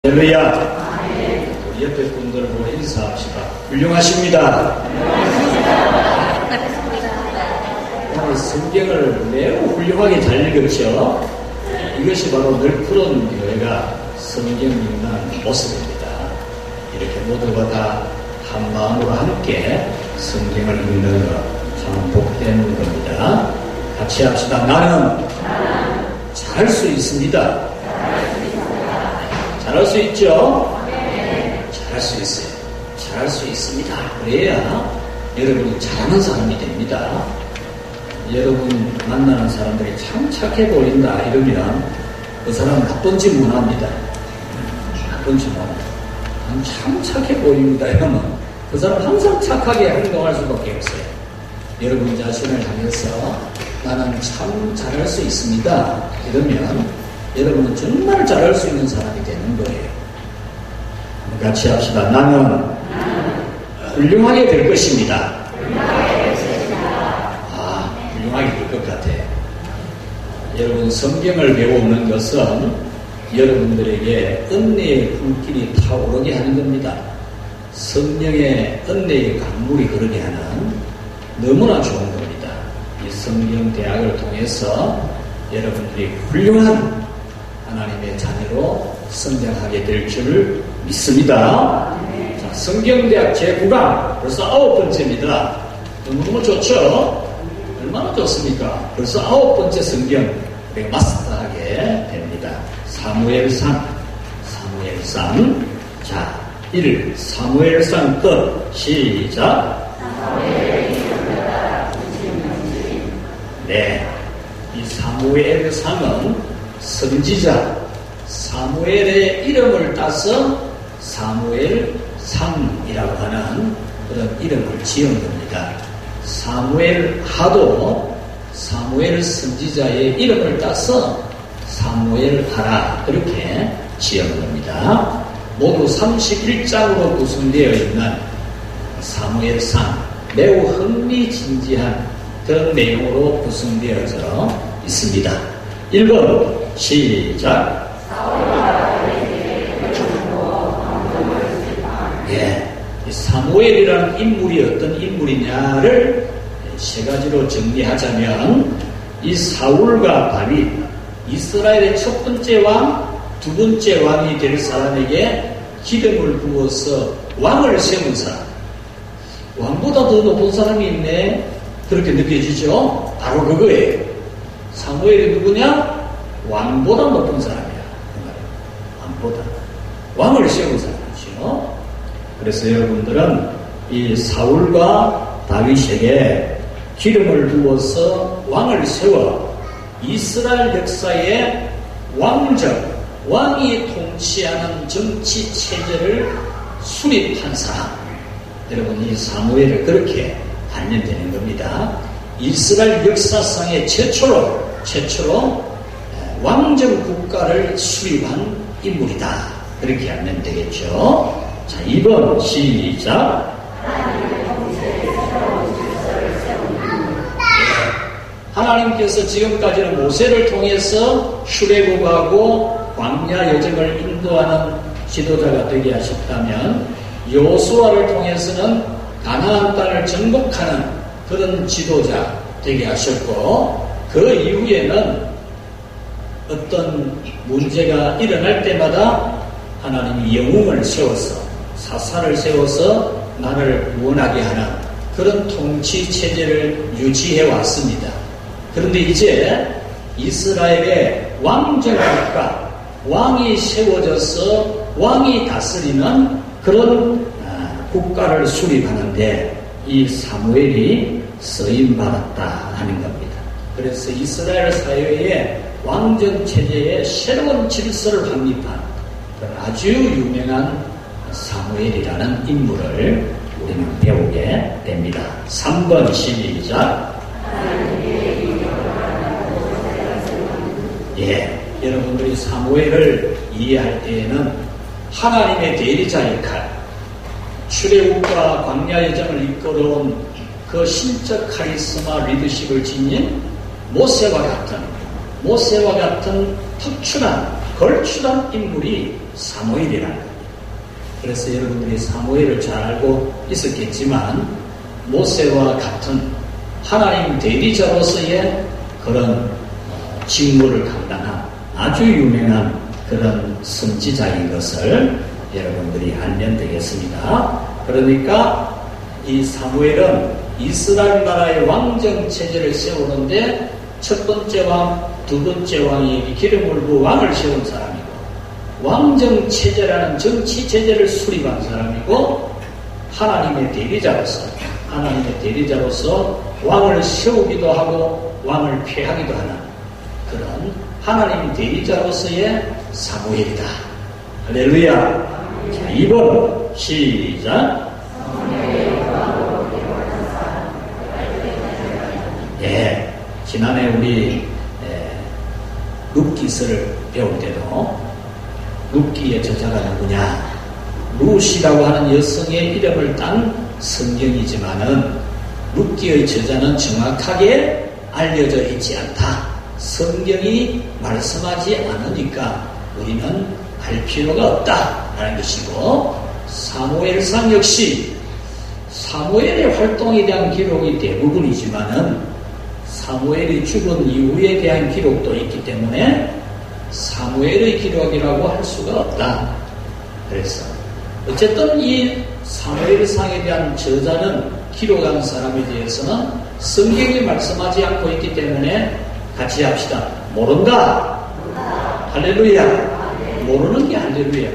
할렐루야. 우리 옆에 분들 보고 인사합시다. 훌륭하십니다. 오늘 성경을 매우 훌륭하게 잘 읽었죠. 이것이 바로 늘 푸른 교회가 성경 읽는 모습입니다. 이렇게 모두가 다 한 마음으로 함께 성경을 읽는 것 참 복된 겁니다. 같이 합시다. 나는 잘할 수 있습니다. 잘할 수 있죠? 잘할 수 있어요. 잘할 수 있습니다. 그래야 여러분이 잘하는 사람이 됩니다. 여러분 만나는 사람들이 참 착해 보인다 이러면 그 사람은 나쁜 짓 못합니다. 나쁜 짓 못합니다. 참 착해 보입니다 이러면 그 사람은 항상 착하게 행동할 수밖에 없어요. 여러분 자신을 향해서 나는 참 잘할 수 있습니다 이러면 여러분은 정말 잘할 수 있는 사람이 되는 거예요. 같이 합시다. 나는 훌륭하게 될 것입니다. 훌륭하게 될 것 같아요. 여러분 성경을 배우는 것은 여러분들에게 은혜의 불길이 타오르게 하는 겁니다. 성령의 은혜의 강물이 흐르게 하는 너무나 좋은 겁니다. 이 성경 대학을 통해서 여러분들이 훌륭한 하나님의 자녀로 성장하게 될 줄 믿습니다. 자, 성경대학 제9강 벌써 9번째입니다. 너무너무 좋죠? 얼마나 좋습니까? 벌써 9번째 성경 우리가 마스터하게 됩니다. 사무엘상. 자, 1. 사무엘상 끝. 시작. 네, 이 사무엘상은 선지자 사무엘의 이름을 따서 사무엘상이라고 하는 그런 이름을 지은 겁니다. 사무엘하도 사무엘 선지자의 이름을 따서 사무엘하라 그렇게 지은 겁니다. 모두 31장으로 구성되어 있는 사무엘상 매우 흥미진지한 그런 내용으로 구성되어져 있습니다. 1번 시작. 이 사무엘이라는 인물이 어떤 인물이냐를 세 가지로 정리하자면 이 사울과 다윗 이스라엘의 첫 번째 왕, 두 번째 왕이 될 사람에게 기름을 부어서 왕을 세운 사람. 왕보다 더 높은 사람이 있네. 그렇게 느껴지죠? 바로 그거예요. 사무엘이 누구냐? 왕보다 높은 사람이야. 왕보다. 왕을 세운 사람이죠. 그래서 여러분들은 이 사울과 다윗에게 기름을 부어서 왕을 세워 이스라엘 역사의 왕정, 왕이 통치하는 정치 체제를 수립한 사람. 여러분 이 사무엘을 그렇게 알면 되는 겁니다. 이스라엘 역사상의 최초로 왕정 국가를 수립한 인물이다. 그렇게 알면 되겠죠. 자, 2번 시작. 하나님께서 지금까지는 모세를 통해서 출애굽하고 광야 여정을 인도하는 지도자가 되게 하셨다면 여호수아를 통해서는 가나안 땅을 정복하는 그런 지도자 되게 하셨고 그 이후에는 어떤 문제가 일어날 때마다 하나님이 영웅을 세워서 사사를 세워서 나를 원하게 하는 그런 통치 체제를 유지해 왔습니다. 그런데 이제 이스라엘의 왕정 국가, 왕이 세워져서 왕이 다스리는 그런 국가를 수립하는데 이 사무엘이 쓰임받았다 하는 겁니다. 그래서 이스라엘 사회의 왕정 체제의 새로운 질서를 확립한 아주 유명한 사무엘이라는 인물을 우리는 배우게 됩니다. 3번 시작. 여러분들이 사무엘을 이해할 때에는 하나님의 대리자 역할, 출애굽과 광야 여정을 이끌어온 그 신적 카리스마 리더십을 지닌 모세와 같은 특출한 걸출한 인물이 사무엘이라는 겁니다. 그래서 여러분들이 사무엘을 잘 알고 있었겠지만 모세와 같은 하나님 대리자로서의 그런 직무를 감당한 아주 유명한 그런 선지자인 것을 여러분들이 알면 되겠습니다. 그러니까 이 사무엘은 이스라엘 나라의 왕정 체제를 세우는데 첫 번째 왕, 두 번째 왕이 기름을 부어 왕을 세운 사람이고 왕정 체제라는 정치 체제를 수립한 사람이고 하나님의 대리자로서 왕을 세우기도 하고 왕을 폐하기도 하는 그런 하나님 대리자로서의 사무엘이다. 할렐루야. 자, 2번 시작. 예, 지난해 우리 룻기서를 배울 때도 룻기의 저자가 누구냐? 룻이라고 하는 여성의 이름을 딴 성경이지만은 룻기의 저자는 정확하게 알려져 있지 않다. 성경이 말씀하지 않으니까 우리는 알 필요가 없다라는 것이고, 사무엘상 역시 사무엘의 활동에 대한 기록이 대부분이지만은 사무엘이 죽은 이후에 대한 기록도 있기 때문에 사무엘의 기록이라고 할 수가 없다. 그래서 어쨌든 이 사무엘상에 대한 저자는 기록한 사람에 대해서는 성경이 말씀하지 않고 있기 때문에 같이 합시다. 모른다. 할렐루야. 모르는 게 할렐루야.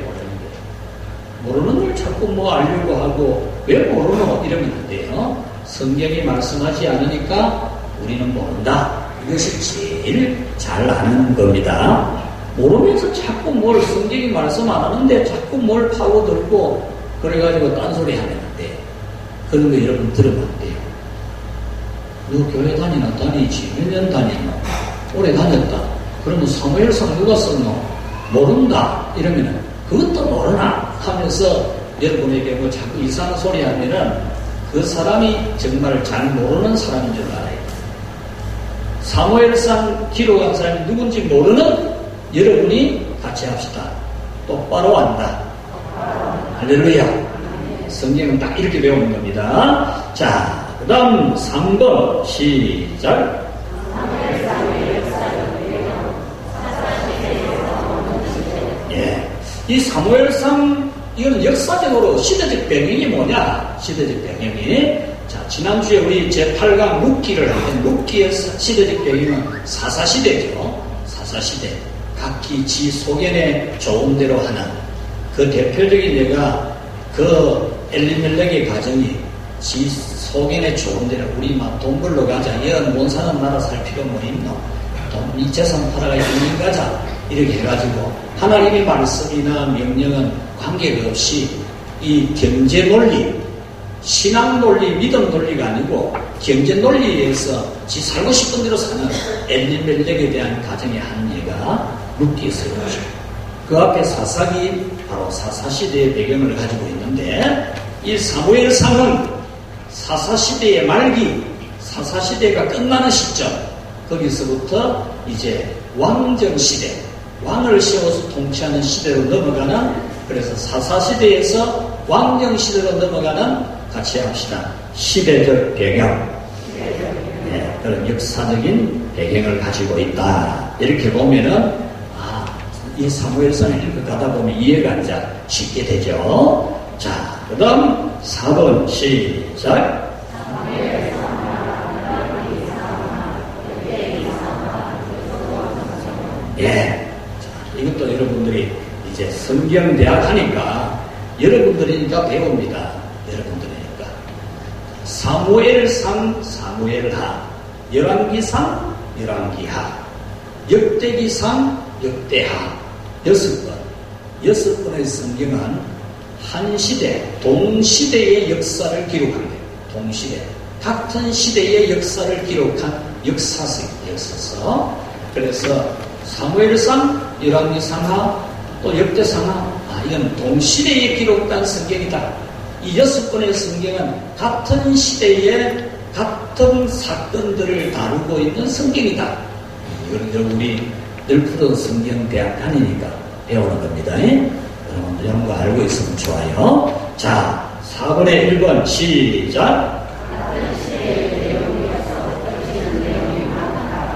모르는 걸 자꾸 뭐 알려고 하고 왜 모르노 이러면 안 돼요. 성경이 말씀하지 않으니까 우리는 모른다. 이것이 제일 잘 아는 겁니다. 모르면서 자꾸 뭘 성경이 말씀 안 하는데 자꾸 뭘 파고들고 그래가지고 딴소리 하면 안 돼. 그런 거 여러분 들으면 안 돼요. 너 교회 다니지? 몇 년 다니노? 오래 다녔다. 그러면 사무엘상 누가 썼노? 모른다. 이러면은 그것도 모르나? 하면서 여러분에게 뭐 자꾸 이상한 소리 하면은 그 사람이 정말 잘 모르는 사람인 줄 알아요. 사무엘상 기록한 사람이 누군지 모르는 여러분이 같이 합시다. 똑바로 안다. 할렐루야. 성경은 딱 이렇게 배우는 겁니다. 자, 그 다음 3번 시작. 예, 이 사무엘상 이거는 역사적으로 시대적 배경이 뭐냐? 시대적 배경이 자, 지난주에 우리 제8강 룻기를 할 때 룻기의 시대적 배경은 사사시대죠. 사사시대. 각기 지 소견에 좋은 대로 하는 그 대표적인 예가 그 엘리멜렉의 가정이 지 소견에 좋은 대로 우리 막 돈 벌러 가자. 얘는 못 사는 나라 살 필요 뭐 있노? 이 재산 팔아가 이민 가자. 이렇게 해가지고 하나님의 말씀이나 명령은 관계가 없이 이 경제 논리, 신앙 논리, 믿음 논리가 아니고 경제 논리에 의해서 지 살고 싶은 대로 사는 엘리멜렉에 대한 가정의 한 예가 룻기에서 이루어져. 그 앞에 사사기 바로 사사시대의 배경을 가지고 있는데 이 사무엘상은 사사시대의 말기, 사사시대가 끝나는 시점, 거기서부터 이제 왕정시대, 왕을 세워서 통치하는 시대로 넘어가는, 그래서 사사시대에서 왕정시대로 넘어가는, 같이 합시다, 시대적 배경, 네, 그런 역사적인 배경을 가지고 있다. 이렇게 보면은 이 사무엘상을 읽어가다 보면 이해가 이제 쉽게 되죠. 자, 그 다음 4번 시작. 예. 자, 이것도 여러분들이 이제 성경대학 하니까 여러분들이니까 배웁니다. 여러분들이니까. 사무엘상, 사무엘하. 열왕기상, 열왕기하. 역대기상, 역대하. 6번. 6번의 성경은 한 시대, 동시대의 역사를 기록합니다. 동시대. 같은 시대의 역사를 기록한 역사서. 그래서 사무엘상, 열왕기상하, 또 역대상하, 이건 동시대에 기록된 성경이다. 이 6번의 성경은 같은 시대의 같은 사건들을 다루고 있는 성경이다. 이걸 우리 늘 푸른 성경 대학 다니니까 배우는 겁니다. 이런 거 알고 있으면 좋아요. 자, 4번에 1번 시작.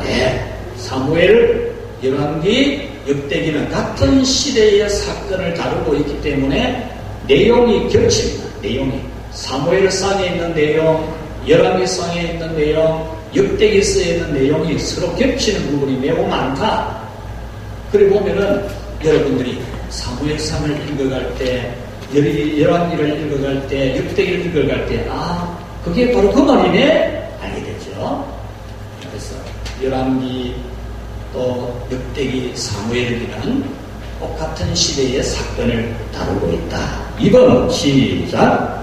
네, 사무엘, 열왕기, 역대기는 같은 시대의 사건을 다루고 있기 때문에 내용이 겹칩니다. 내용이 사무엘상에 있는 내용, 열왕기상에 있는 내용, 역대기서에 있는 내용이 서로 겹치는 부분이 매우 많다. 그래 보면은 여러분들이 사무엘상을 읽어갈 때, 열왕기를 읽어갈 때, 역대기를 읽어갈 때, 아, 그게 바로 그 말이네? 알게 되죠. 그래서 열왕기 또 역대기, 사무엘기는 똑같은 시대의 사건을 다루고 있다. 2번 시작.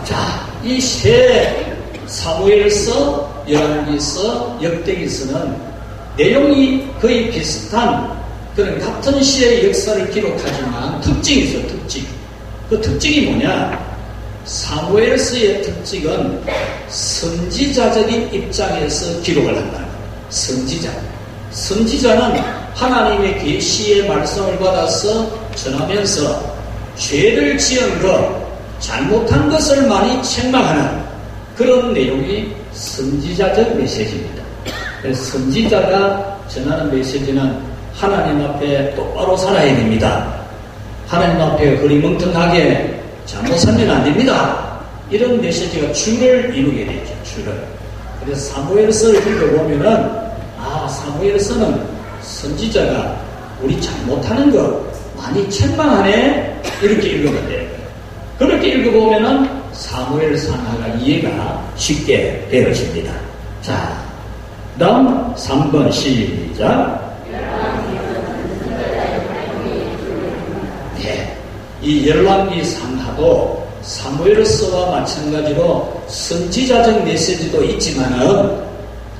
자, 이 세 사무엘서, 열왕기서, 역대기서는 내용이 거의 비슷한 그런 같은 시대의 역사를 기록하지만 특징이 있어. 특징. 그 특징이 뭐냐? 사무엘서의 특징은 선지자적인 입장에서 기록을 한다는 거예요. 선지자. 선지자는 하나님의 계시의 말씀을 받아서 전하면서 죄를 지은 것, 잘못한 것을 많이 책망하는 그런 내용이 선지자적 메시지입니다. 그래서 선지자가 전하는 메시지는 하나님 앞에 똑바로 살아야 됩니다. 하나님 앞에 흐리멍텅하게 잘못 살면 안 됩니다. 이런 메시지가 주를 이루게 되죠. 주를. 그래서 사무엘서를 읽어보면은 사무엘서는 선지자가 우리 잘못하는 거 많이 책망하네 이렇게 읽으면 돼요. 그렇게 읽어보면은 사무엘상하가 이해가 쉽게 되어집니다. 자, 다음 3번 시작. 네, 이 열왕기 상하도 사무엘서와 마찬가지로 선지자적 메시지도 있지만은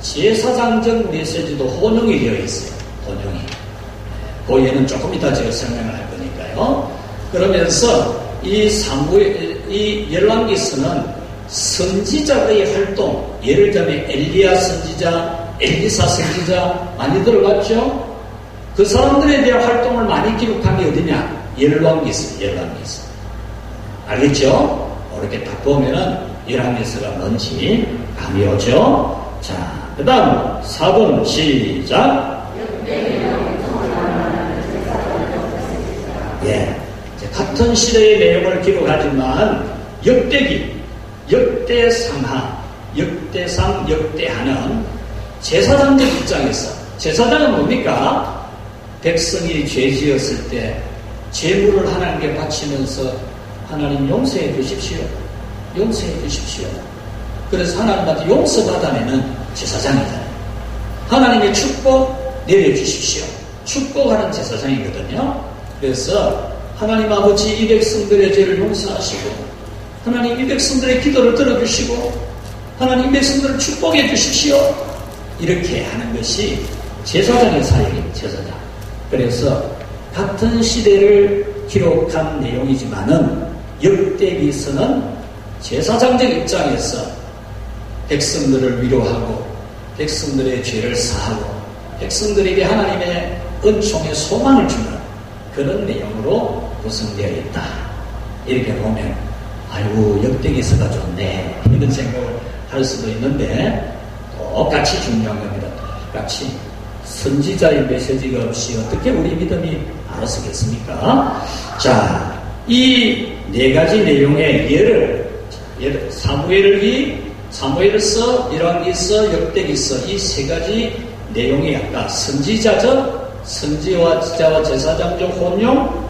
제사장적 메시지도 혼용이 되어 있어요. 혼용이. 그 예는 조금 이따 제가 설명을 할 거니까요. 그러면서 이 열왕기서는 선지자의 활동, 예를 들면 엘리야 선지자, 엘리사 선지자 많이 들어봤죠? 그 사람들에 대한 활동을 많이 기록한 게 어디냐? 열왕기서. 알겠죠? 이렇게 딱 보면은 열왕기서가 뭔지 감이 오죠? 자, 그 다음 4번 시작. 예, 같은 시대의 내용을 기록하지만 역대기, 역대상하, 역대상, 역대하는 제사장적 입장에서, 제사장은 뭡니까? 백성이 죄 지었을 때 제물을 하나님께 바치면서 하나님 용서해 주십시오. 용서해 주십시오. 그래서 하나님한테 용서받아내는 제사장이잖아요. 하나님의 축복 내려주십시오. 축복하는 제사장이거든요. 그래서 하나님 아버지 이 백성들의 죄를 용서하시고 하나님 이 백성들의 기도를 들어주시고 하나님 이 백성들을 축복해 주십시오. 이렇게 하는 것이 제사장의 사역입니다. 제사장. 그래서 같은 시대를 기록한 내용이지만은 역대기서는 제사장적 입장에서 백성들을 위로하고 백성들의 죄를 사하고 백성들에게 하나님의 은총의 소망을 주는 그런 내용으로 구성되어 있다. 이렇게 보면 아이고 역대기서가 좋네 이런 생각을 할 수도 있는데 똑같이 중요한 겁니다. 똑같이 선지자의 메시지가 없이 어떻게 우리 믿음이 알아서겠습니까? 자, 이 네 가지 내용의 예를 사무엘서, 열왕기서, 역대기서 이 세 가지 내용이 아까 선지자적, 선지자와 제사장적 혼용,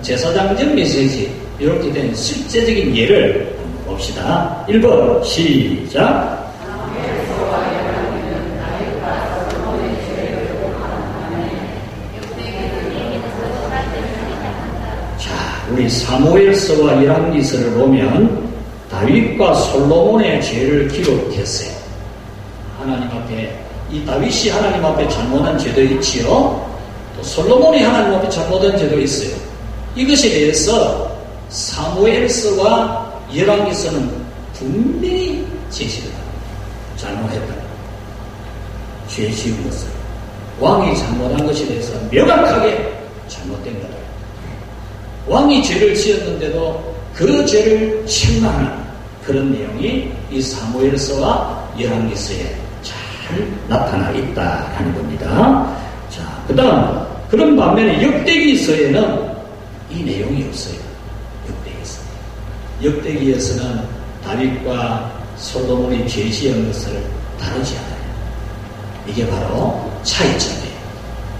제사장적 메시지 이렇게 된 실제적인 예를 한번 봅시다. 1번 시작. 우리 사무엘서와 열왕기서를 보면 다윗과 솔로몬의 죄를 기록했어요. 하나님 앞에 이 다윗이 하나님 앞에 잘못한 죄도 있지요. 또 솔로몬이 하나님 앞에 잘못한 죄도 있어요. 이것에 대해서 사무엘서와 열왕기서는 분명히 제시를 합니다. 잘못했다. 죄 지은 것을. 왕이 잘못한 것에 대해서 명확하게 잘못된 거다. 왕이 죄를 지었는데도 그 죄를 책망하는 그런 내용이 이 사무엘서와 열왕기서에 잘 나타나 있다라는 겁니다. 자, 그 다음 그런 반면에 역대기서에는 이 내용이 없어요. 역대기에서는 다윗과 솔로몬이 죄 지은 것을 다루지 않아요. 이게 바로 차이점이에요.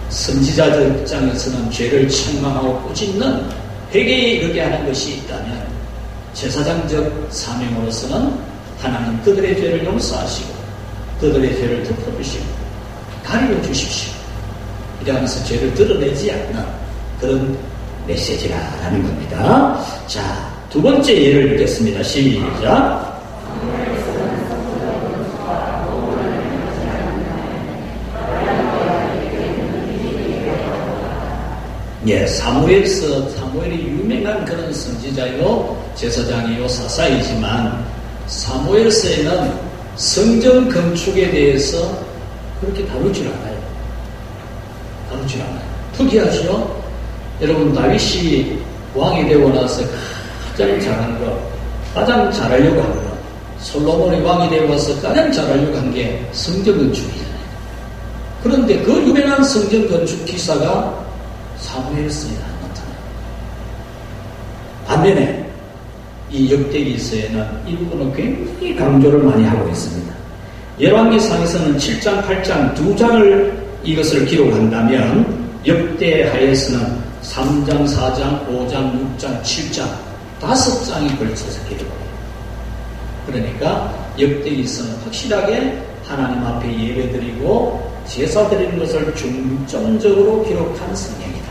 선지자들 입장에서는 죄를 책망하고 꾸짖는 회개에 이르게 하는 것이 있다면 제사장적 사명으로서는 하나님 그들의 죄를 용서하시고 그들의 죄를 덮어주시고 가리워 주십시오. 이러면서 죄를 드러내지 않는 그런 메시지라는 겁니다. 자, 두 번째 예를 읽겠습니다. 시작. 예, 사무엘이 유명한 그런 선지자요, 제사장이요, 사사이지만 사무엘서에는 성전 건축에 대해서 그렇게 다루질 않아요. 특이하죠? 여러분, 다윗이 왕이 되고 나서 가장 잘한 것, 가장 잘하려고 한 것, 솔로몬이 왕이 되고 나서 가장 잘하려고 한 게 성전 건축이잖아요. 그런데 그 유명한 성전 건축 기사가 사무엘서에 안 나타나요. 반면에 이 역대기서에는 이 부분은 굉장히 강조를 많이 하고 있습니다. 열왕기상에서는 7장, 8장 두 장을 이것을 기록한다면 역대하에서는 3장, 4장, 5장, 6장, 7장 5장이 걸쳐서 기록해요. 그러니까 역대기서는 확실하게 하나님 앞에 예배드리고 제사 드리는 것을 중점적으로 기록한 성경이다.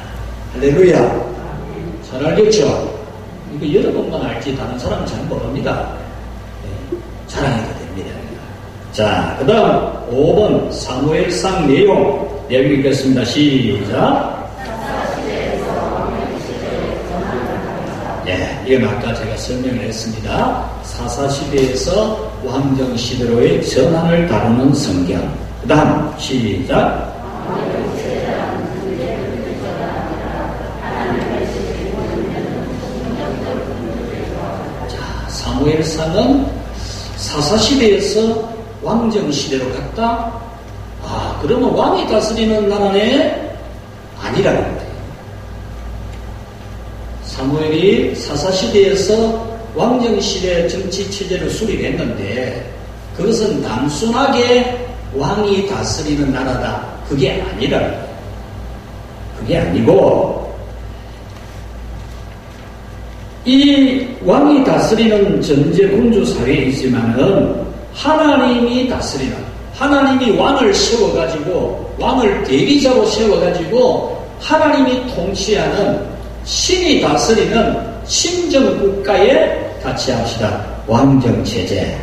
할렐루야. 잘 알겠죠? 이거 여러분만 알지 다른 사람은 잘 모릅니다. 네, 자랑해도 됩니다. 자, 그 다음 5번 사무엘상 내용 읽겠습니다. 시작. 네, 이건 아까 제가 설명을 했습니다. 사사시대에서 왕정시대로의 전환을 다루는 성경. 그 다음 시작. 자, 사무엘상은 사사시대에서 왕정시대로 갔다? 아, 그러면 왕이 다스리는 나라네? 아니라는 거예요. 사무엘이 사사시대에서 왕정시대 정치체제를 수립했는데 그것은 단순하게 왕이 다스리는 나라다. 그게 아니라는 거예요. 그게 아니고 이 왕이 다스리는 전제 군주 사회이지만은 하나님이 다스리는, 하나님이 왕을 세워가지고 왕을 대리자로 세워가지고 하나님이 통치하는, 신이 다스리는 신정국가에 같이 합시다. 왕정체제.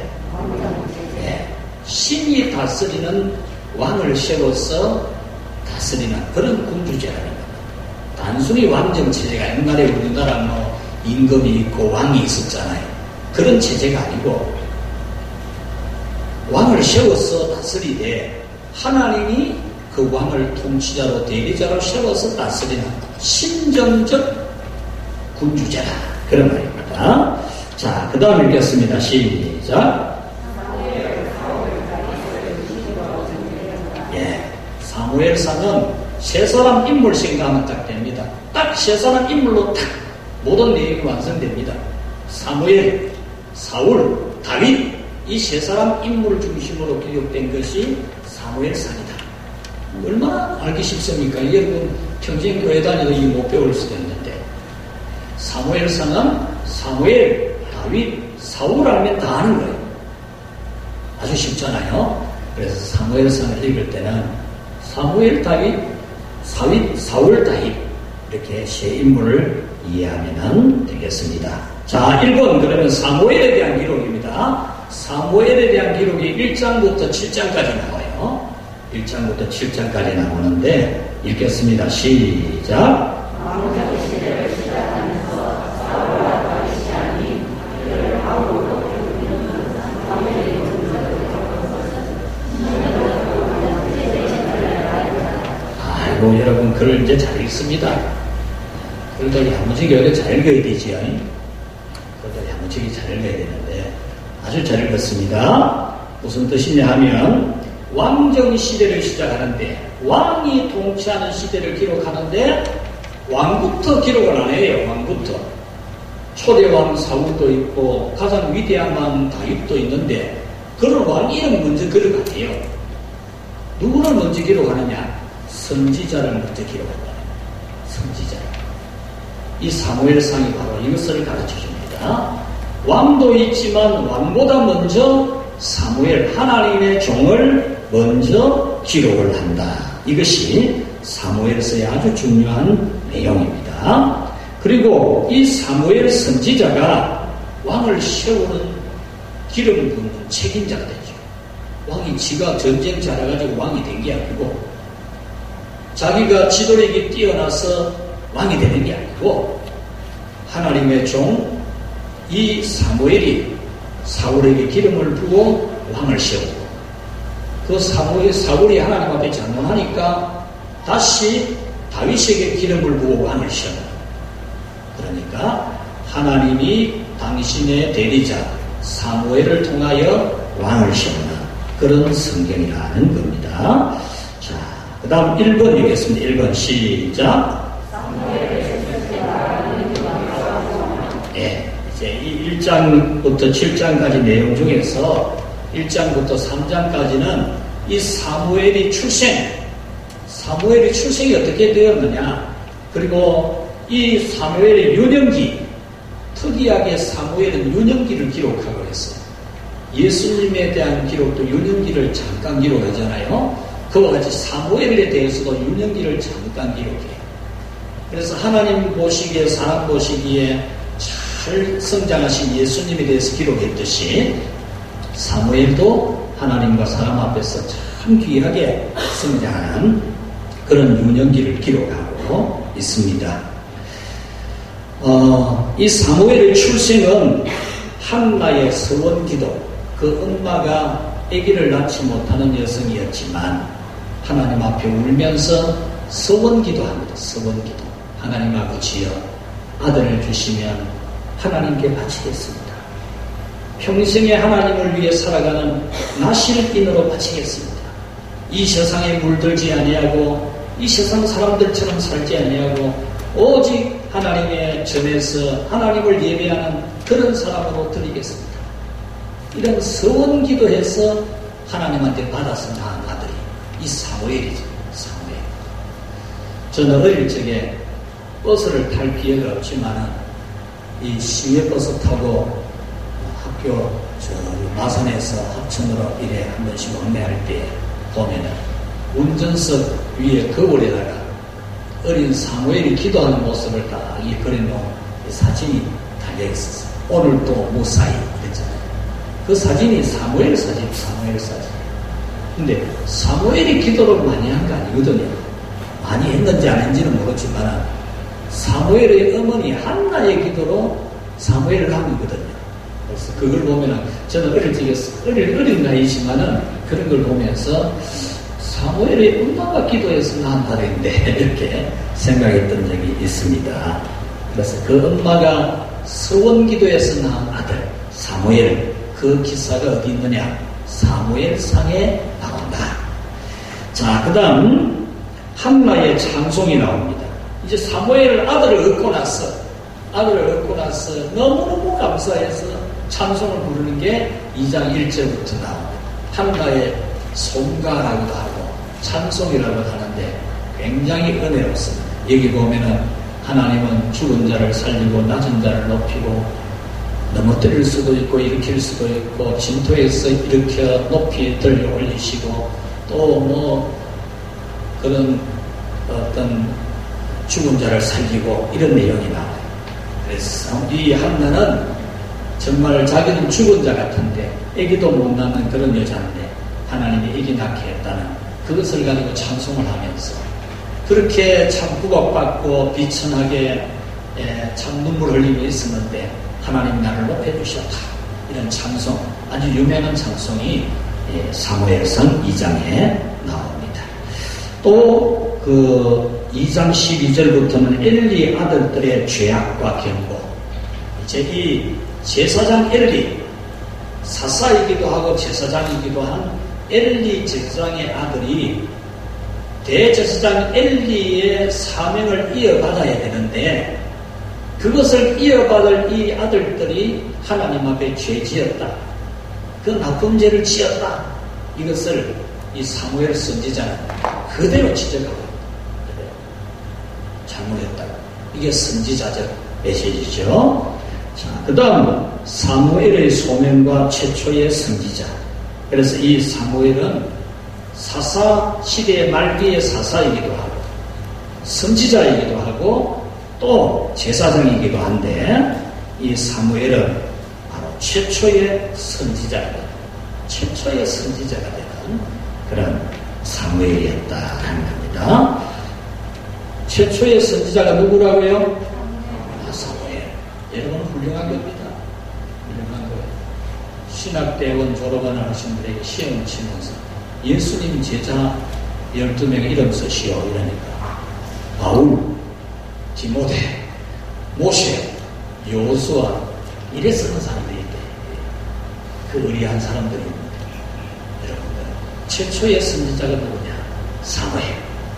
네. 신이 다스리는 왕을 세워서 다스리는 그런 군주제라는 겁니다. 단순히 왕정체제가 옛날에 우리나라 뭐 임금이 있고 왕이 있었잖아요. 그런 체제가 아니고 왕을 세워서 다스리되 하나님이 그 왕을 통치자로 대리자로 세워서 다스리는 신정적 군주제라. 그런 말입니다. 자, 그 다음 읽겠습니다. 시작. 예, 사무엘상은 세 사람 인물 생각하면 딱 됩니다. 딱 세 사람 인물로 딱 모든 내용이 완성됩니다. 사무엘, 사울, 다윗, 이 세 사람 인물 중심으로 기록된 것이 사무엘상이다. 얼마나 알기 쉽습니까? 여러분 평생 교회 다니도 이 못 배울 수도 있는데 사무엘상은 사무엘, 다윗, 사울 알면 다 아는 거예요. 아주 쉽잖아요. 그래서 사무엘상을 읽을 때는 사무엘, 다윗, 사울, 다윗 이렇게 세 인물을 이해하면 되겠습니다. 자, 1번 그러면 사무엘에 대한 기록입니다. 사무엘에 대한 기록이 1장부터 7장까지 나와요. 1장부터 7장까지 나오는데 읽겠습니다. 시작. 아이고, 여러분 글을 이제 잘 읽습니다. 글도 야무지게 어려 잘 읽어야 되지요. 글도 야무지게 잘 읽어야 되는데 아주 잘 읽었습니다. 무슨 뜻이냐 하면 왕정 시대를 시작하는데, 왕이 통치하는 시대를 기록하는데 왕부터 기록을 안 해요. 왕부터. 초대왕 사울도 있고 가장 위대한 왕 다윗도 있는데 그런 왕 이름 먼저 기록 안 해요. 누구를 먼저 기록하느냐? 선지자를 먼저 기록한다. 선지자. 이 사무엘상이 바로 이것을 가르쳐 줍니다. 왕도 있지만 왕보다 먼저 사무엘, 하나님의 종을 먼저 기록을 한다. 이것이 사무엘서의 아주 중요한 내용입니다. 그리고 이 사무엘 선지자가 왕을 세우는 기름 붓는 책임자가 되죠. 왕이 지가 전쟁 잘해가지고 왕이 된 게 아니고, 자기가 지도력이 뛰어나서 왕이 되는 게 아니고, 하나님의 종 이 사무엘이 사울에게 기름을 부어 왕을 세우고, 그 사울이 하나님 앞에 장난하니까 다시 다윗에게 기름을 부어 왕을 세운다. 그러니까 하나님이 당신의 대리자 사무엘을 통하여 왕을 세우는 그런 성경이라는 겁니다. 자, 그 다음 1번 읽겠습니다. 1번 시작. 예, 이제 이 1장부터 7장까지 내용 중에서 1장부터 3장까지는 이 사무엘이 출생이 어떻게 되었느냐, 그리고 이 사무엘의 유년기, 특이하게 사무엘은 유년기를 기록하고 있어요. 예수님에 대한 기록도 유년기를 잠깐 기록하잖아요. 그와 같이 사무엘에 대해서도 유년기를 잠깐 기록해요. 그래서 하나님 보시기에, 사람 보시기에 잘 성장하신 예수님에 대해서 기록했듯이 사무엘도 하나님과 사람 앞에서 참 귀하게 성장하는 그런 유년기를 기록하고 있습니다. 이 사무엘의 출생은 한나의 서원기도, 그 엄마가 아기를 낳지 못하는 여성이었지만 하나님 앞에 울면서 서원기도합니다. 서원기도. 하나님 아버지여, 아들을 주시면 하나님께 바치겠습니다. 평생에 하나님을 위해 살아가는 나실인으로 바치겠습니다. 이 세상에 물들지 아니하고 이 세상 사람들처럼 살지 아니하고 오직 하나님의 전에서 하나님을 예배하는 그런 사람으로 드리겠습니다. 이런 서원기도해서 하나님한테 받아서 낳은 아들이 이 사무엘이죠. 사무엘. 저는 어릴 적에 버스를 탈 기회가 없지만은 이 시외버스 타고 학교 마산에서 합천으로 일에 한 번씩 왕래할 때 보면은 운전석 위에 거울에다가 어린 사무엘이 기도하는 모습을 딱 그려놓은 사진이 달려 있었어요. 오늘도 무사히 그랬잖아요. 그 사진이 사무엘 사진. 근데 사무엘이 기도를 많이 한 거 아니거든요. 많이 했는지 안 했는지는 모르지만 사무엘의 어머니 한나의 기도로 사무엘을 한 거거든요. 그래서 그걸 보면은 저는 어린 나이지만은 그런 걸 보면서 사무엘의 엄마가 기도해서 낳은 아들인데 이렇게 생각했던 적이 있습니다. 그래서 그 엄마가 서원기도에서 낳은 아들 사무엘, 그 기사가 어디 있느냐? 사무엘상에 나온다. 자, 그 다음 한나의 찬송이 나옵니다. 이제 사무엘 아들을 얻고 나서 너무너무 감사해서 찬송을 부르는 게 2장 1절부터 나옵니다. 한나의 송가라고도 하고 찬송이라고 하는데 굉장히 은혜롭습니다. 여기 보면은 하나님은 죽은 자를 살리고 낮은 자를 높이고 넘어뜨릴 수도 있고 일으킬 수도 있고 진토에서 일으켜 높이 들려 올리시고 또 그런 어떤 죽은 자를 살리고 이런 내용이 나와요. 그래서 이 한나는 정말 자기는 죽은 자 같은데 애기도 못 낳는 그런 여자인데 하나님이 애기 낳게 했다는 그것을 가지고 찬송을 하면서 그렇게 참 구박받고 비천하게 참 눈물 흘림이 있었는데 하나님 나를 높여주셨다. 이런 찬송, 아주 유명한 찬송이 사무엘상 2장에 나옵니다. 또 그 2장 12절부터는 엘리 아들들의 죄악과 경고. 이제 이 제사장 엘리, 사사이기도 하고 제사장이기도 한 엘리 제사장의 아들이 대제사장 엘리의 사명을 이어받아야 되는데, 그것을 이어받을 이 아들들이 하나님 앞에 죄지었다, 그 나쁜 죄를 지었다, 이것을 이 사무엘 선지자는 그대로 지적하고 잘못했다. 이게 선지자적 메시지죠. 자, 그 다음 사무엘의 소명과 최초의 선지자. 그래서 이 사무엘은 사사 시대의 말기의 사사이기도 하고 선지자이기도 하고 또 제사장이기도 한데, 이 사무엘은 바로 최초의 선지자입니다. 최초의 선지자가 되는 그런 사무엘이었다라는 겁니다. 최초의 선지자가 누구라고요? 사무엘. 여러분 훌륭한 겁니다. 훌륭한 거예요. 신학대원 졸업을 하신 분에게 시험을 치면서 예수님 제자 12명 이름 쓰시오 이러니까 바울, 디모데, 모세, 여호수아 이래 쓰는 사람들이 있대. 그 의리한 사람들입니다. 여러분들 최초의 선지자가 누구냐? 사무엘.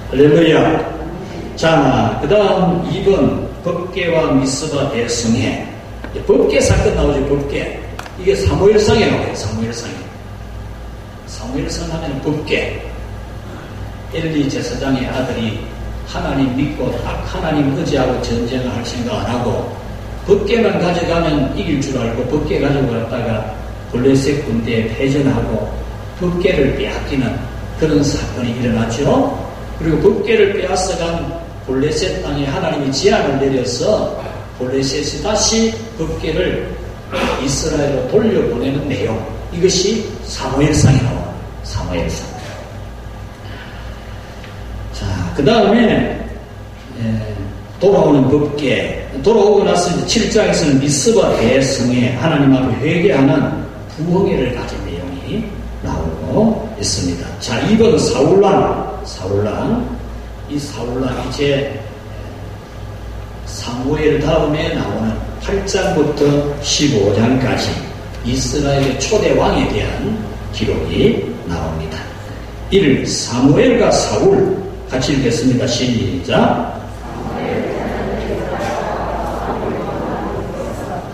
할렐루야. 자, 그 다음 2번 법궤와 미스바 대성회. 법궤 사건 나오죠. 법궤. 이게 사무엘상에 나와요. 사무엘상에. 사무엘상 하면 법궤. 엘리 제사장의 아들이 하나님 믿고 딱 하나님 의지하고 전쟁을 할 생각 안 하고 법궤만 가져가면 이길 줄 알고 법궤 가지고 갔다가 블레셋 군대에 패전하고 법궤를 빼앗기는 그런 사건이 일어났죠. 그리고 법궤를 빼앗아간 블레셋 땅에 하나님이 제한을 내려서 블레셋이 다시 법궤를 이스라엘로 돌려보내는 내용, 이것이 사무엘상에 나와요. 사무엘상. 자, 그 다음에 돌아오는 법궤. 돌아오고 나서 7장에서는 미스바 대성에 하나님 앞에 회개하는 부흥회를 가진 내용이 나오고 있습니다. 자, 2번 사울란. 이 사울란 이제 사무엘 다음에 나오는 8장부터 15장까지 이스라엘의 초대 왕에 대한 기록이 나옵니다. 이를 사무엘과 사울 같이 읽겠습니다. 시작.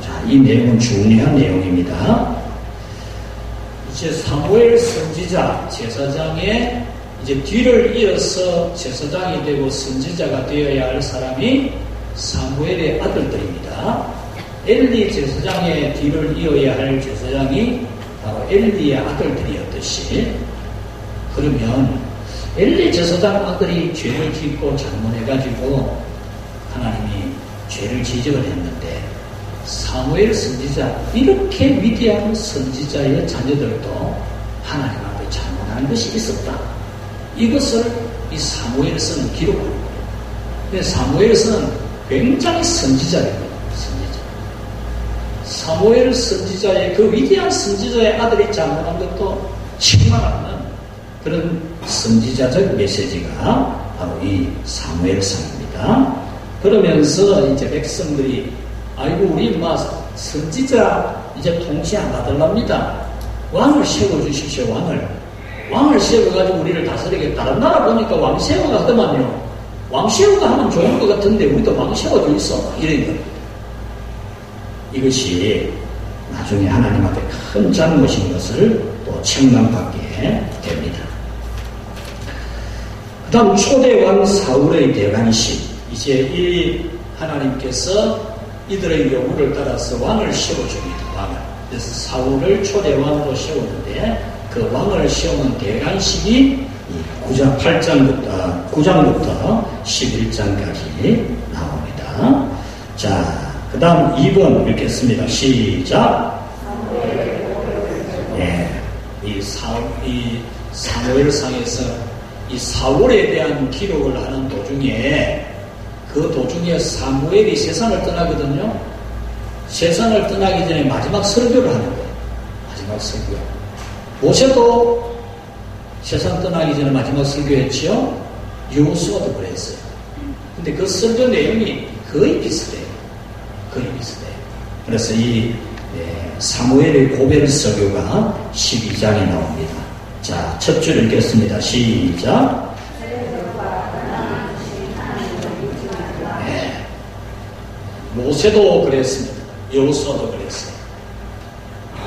자, 이 내용은 중요한 내용입니다. 이제 사무엘 선지자 제사장의 이제 뒤를 이어서 제사장이 되고 선지자가 되어야 할 사람이 사무엘의 아들들입니다. 엘리 제사장의 뒤를 이어야 할 제사장이 바로 엘리의 아들들이었듯이, 그러면 엘리 제사장 아들이 죄를 짓고 잘못해가지고 하나님이 죄를 지적을 했는데, 사무엘 선지자, 이렇게 위대한 선지자의 자녀들도 하나님 앞에 잘못하는 것이 있었다. 이것을 이 사무엘서는 기록하는 거예요. 근데 사무엘서는 굉장히 선지자입니다. 선지자. 사무엘 선지자의 그 위대한 선지자의 아들이 잘못한 것도 실망하는 그런 선지자적 메시지가 바로 이 사무엘상입니다. 그러면서 이제 백성들이 아이고 우리 선지자 이제 통치 안 받으랍니다. 왕을 세워주십시오. 왕을 세워가지고 우리를 다스리게. 다른 나라 보니까 왕 세워가 하더만요. 왕 세워가 하면 좋은 것 같은데 우리도 왕 세워져 있어. 이런 겁니다. 이것이 나중에 하나님 앞에 큰 잘못인 것을 또 책망받게 됩니다. 그 다음 초대왕 사울의 대관식. 이제 이 하나님께서 이들의 요구를 따라서 왕을 세워줍니다. 왕을. 그래서 사울을 초대왕으로 세우는데 그 왕을 세우는 대관식이 9장부터 11장까지 나옵니다. 자, 그 다음 2번 읽겠습니다. 시작. 이 사무엘상에서 이 사울에 대한 기록을 하는 도중에, 그 도중에 사무엘이 세상을 떠나거든요. 세상을 떠나기 전에 마지막 설교를 하는 거예요. 마지막 설교. 모세도 세상 떠나기 전에 마지막 설교했지요. 여호수아도 그랬어요. 근데 그 설교 내용이 거의 비슷해요. 그래서 이 사무엘의 고별 설교가 12장에 나옵니다. 자, 첫 줄 읽겠습니다. 시작. 모세도 그랬습니다. 여호수아도 그랬어요.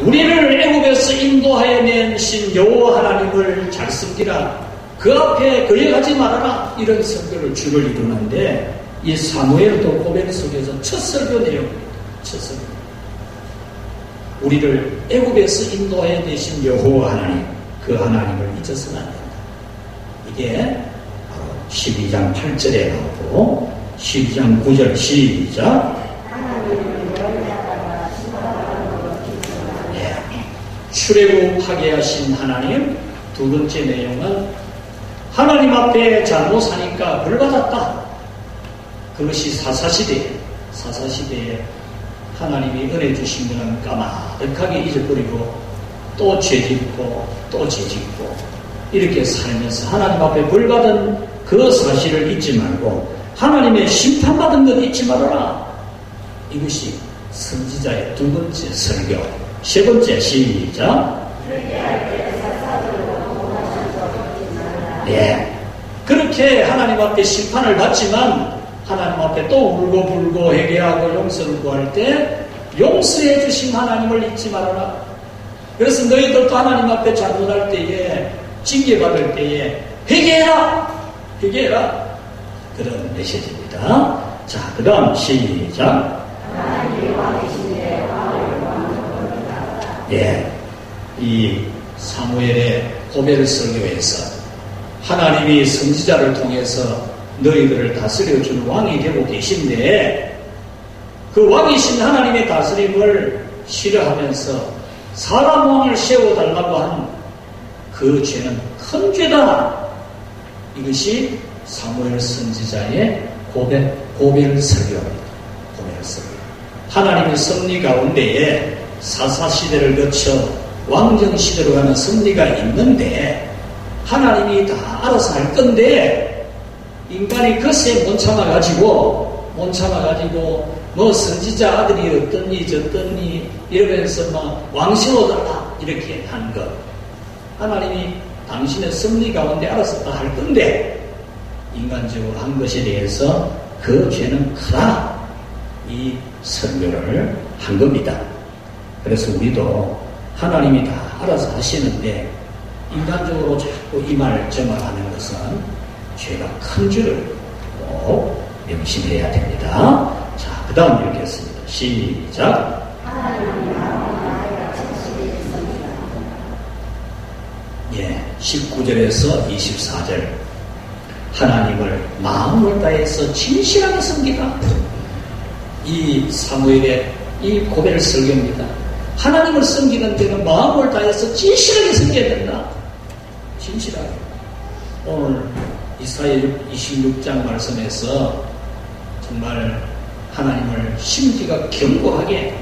우리를 애굽에서 인도하여 내신 여호와 하나님을 잘 섬기라. 그 앞에 거역하지 말아라. 이런 설교를 주를 이루는데 이 사무엘도 고백 속에서 첫 설교 내용입니다. 첫 설교. 우리를 애굽에서 인도하여 내신 여호와 하나님, 그 하나님을 잊어서는 안 된다. 이게 바로 12장 8절에 나오고 12장 9절 시작. 출애굽하게 하신 하나님. 두 번째 내용은 하나님 앞에 잘못하니까 벌받았다. 그것이 사사시대에 하나님이 은혜 주신 것은 까마득하게 잊어버리고 또 죄짓고 또 죄짓고 이렇게 살면서 하나님 앞에 벌받은 그 사실을 잊지 말고 하나님의 심판받은 것 잊지 말아라. 이것이 선지자의 두 번째 설교. 세 번째 시작. 그렇게 하나님 앞에 심판을 받지만 하나님 앞에 또 울고불고 회개하고 용서를 구할 때 용서해 주신 하나님을 잊지 말아라. 그래서 너희들도 하나님 앞에 잘못할 때에 징계받을 때에 회개해라. 그런 메시지입니다. 자, 그 다음 시작. 이 사무엘의 고별 설교에서 하나님이 선지자를 통해서 너희들을 다스려 준 왕이 되고 계신데 그 왕이신 하나님의 다스림을 싫어하면서 사람 왕을 세워달라고 한 그 죄는 큰 죄다. 이것이 사무엘 선지자의 고별 설교입니다. 고별 설교. 하나님의 섭리 가운데에 사사시대를 거쳐 왕정시대로 가는 섭리가 있는데 하나님이 다 알아서 할 건데 인간이 그새 못 참아가지고 뭐 선지자 아들이 어떻니 저떻니 이러면서 막 왕세워달라 이렇게 한 것. 하나님이 당신의 섭리 가운데 알아서 다 할 건데 인간적으로 한 것에 대해서 그 죄는 크다. 이 설교를 한 겁니다. 그래서 우리도 하나님이 다 알아서 하시는데 인간적으로 자꾸 이 말 저 말 하는 것은 죄가 큰 줄을 꼭 명심해야 됩니다. 자, 그 다음 읽겠습니다. 시작. 19절에서 24절. 하나님을 마음을 다해서 진실하게 섬기라. 이 사무엘의 이 고별 설교입니다. 하나님을 섬기는 데는 마음을 다해서 진실하게 섬겨야 된다. 진실하게. 오늘 이사야 26장 말씀에서 정말 하나님을 심기가 견고하게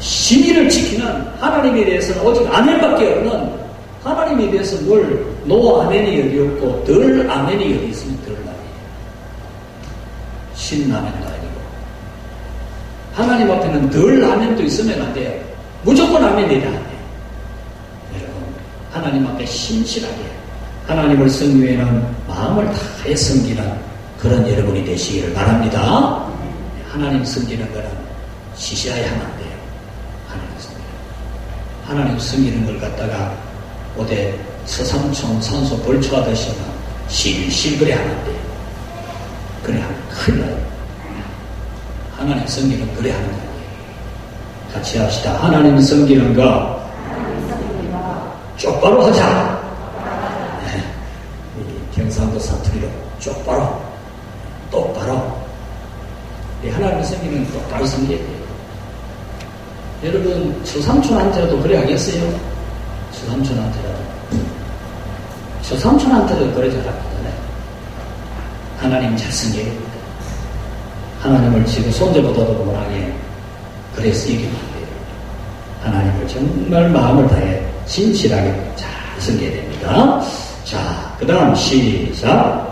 신의를 지키는 하나님에 대해서는 오직 아멘밖에 없는 하나님에 대해서 뭘 노 아멘이 어디 없고 덜 아멘이 어디 있으면 덜 아멘. 신 아멘도 아니고 하나님 앞에는 덜 아멘도 있으면 안 돼요. 무조건 아멘이라 안 돼요. 여러분 하나님 앞에 신실하게 하나님을 섬기는 마음을 다해 섬기는 그런 여러분이 되시기를 바랍니다. 하나님 섬기는 거는 시시하게 하면 안 돼요. 하나님 섬기는 걸 갖다가 어디 서삼촌 산소 벌초하듯이 실실 그래 하면 안 돼요. 그래 하면 큰일 나요. 하나님 섬기는 그래 하는 거예요. 같이 합시다. 하나님 섬기는 거 똑바로 하자. 네. 경상도 사투리로 똑바로. 하나님 섬기는 거 똑바로 섬겨야 돼요. 여러분 서삼촌한테라도 그래 하겠어요? 서삼촌한테도 그래 잘하거든요. 하나님 잘 섬겨야 됩니다. 하나님을 지금 손자보다도 못하게 그래서 얘기만 돼요. 하나님을 정말 마음을 다해 진실하게 잘 섬겨야 됩니다. 자, 그 다음 시작.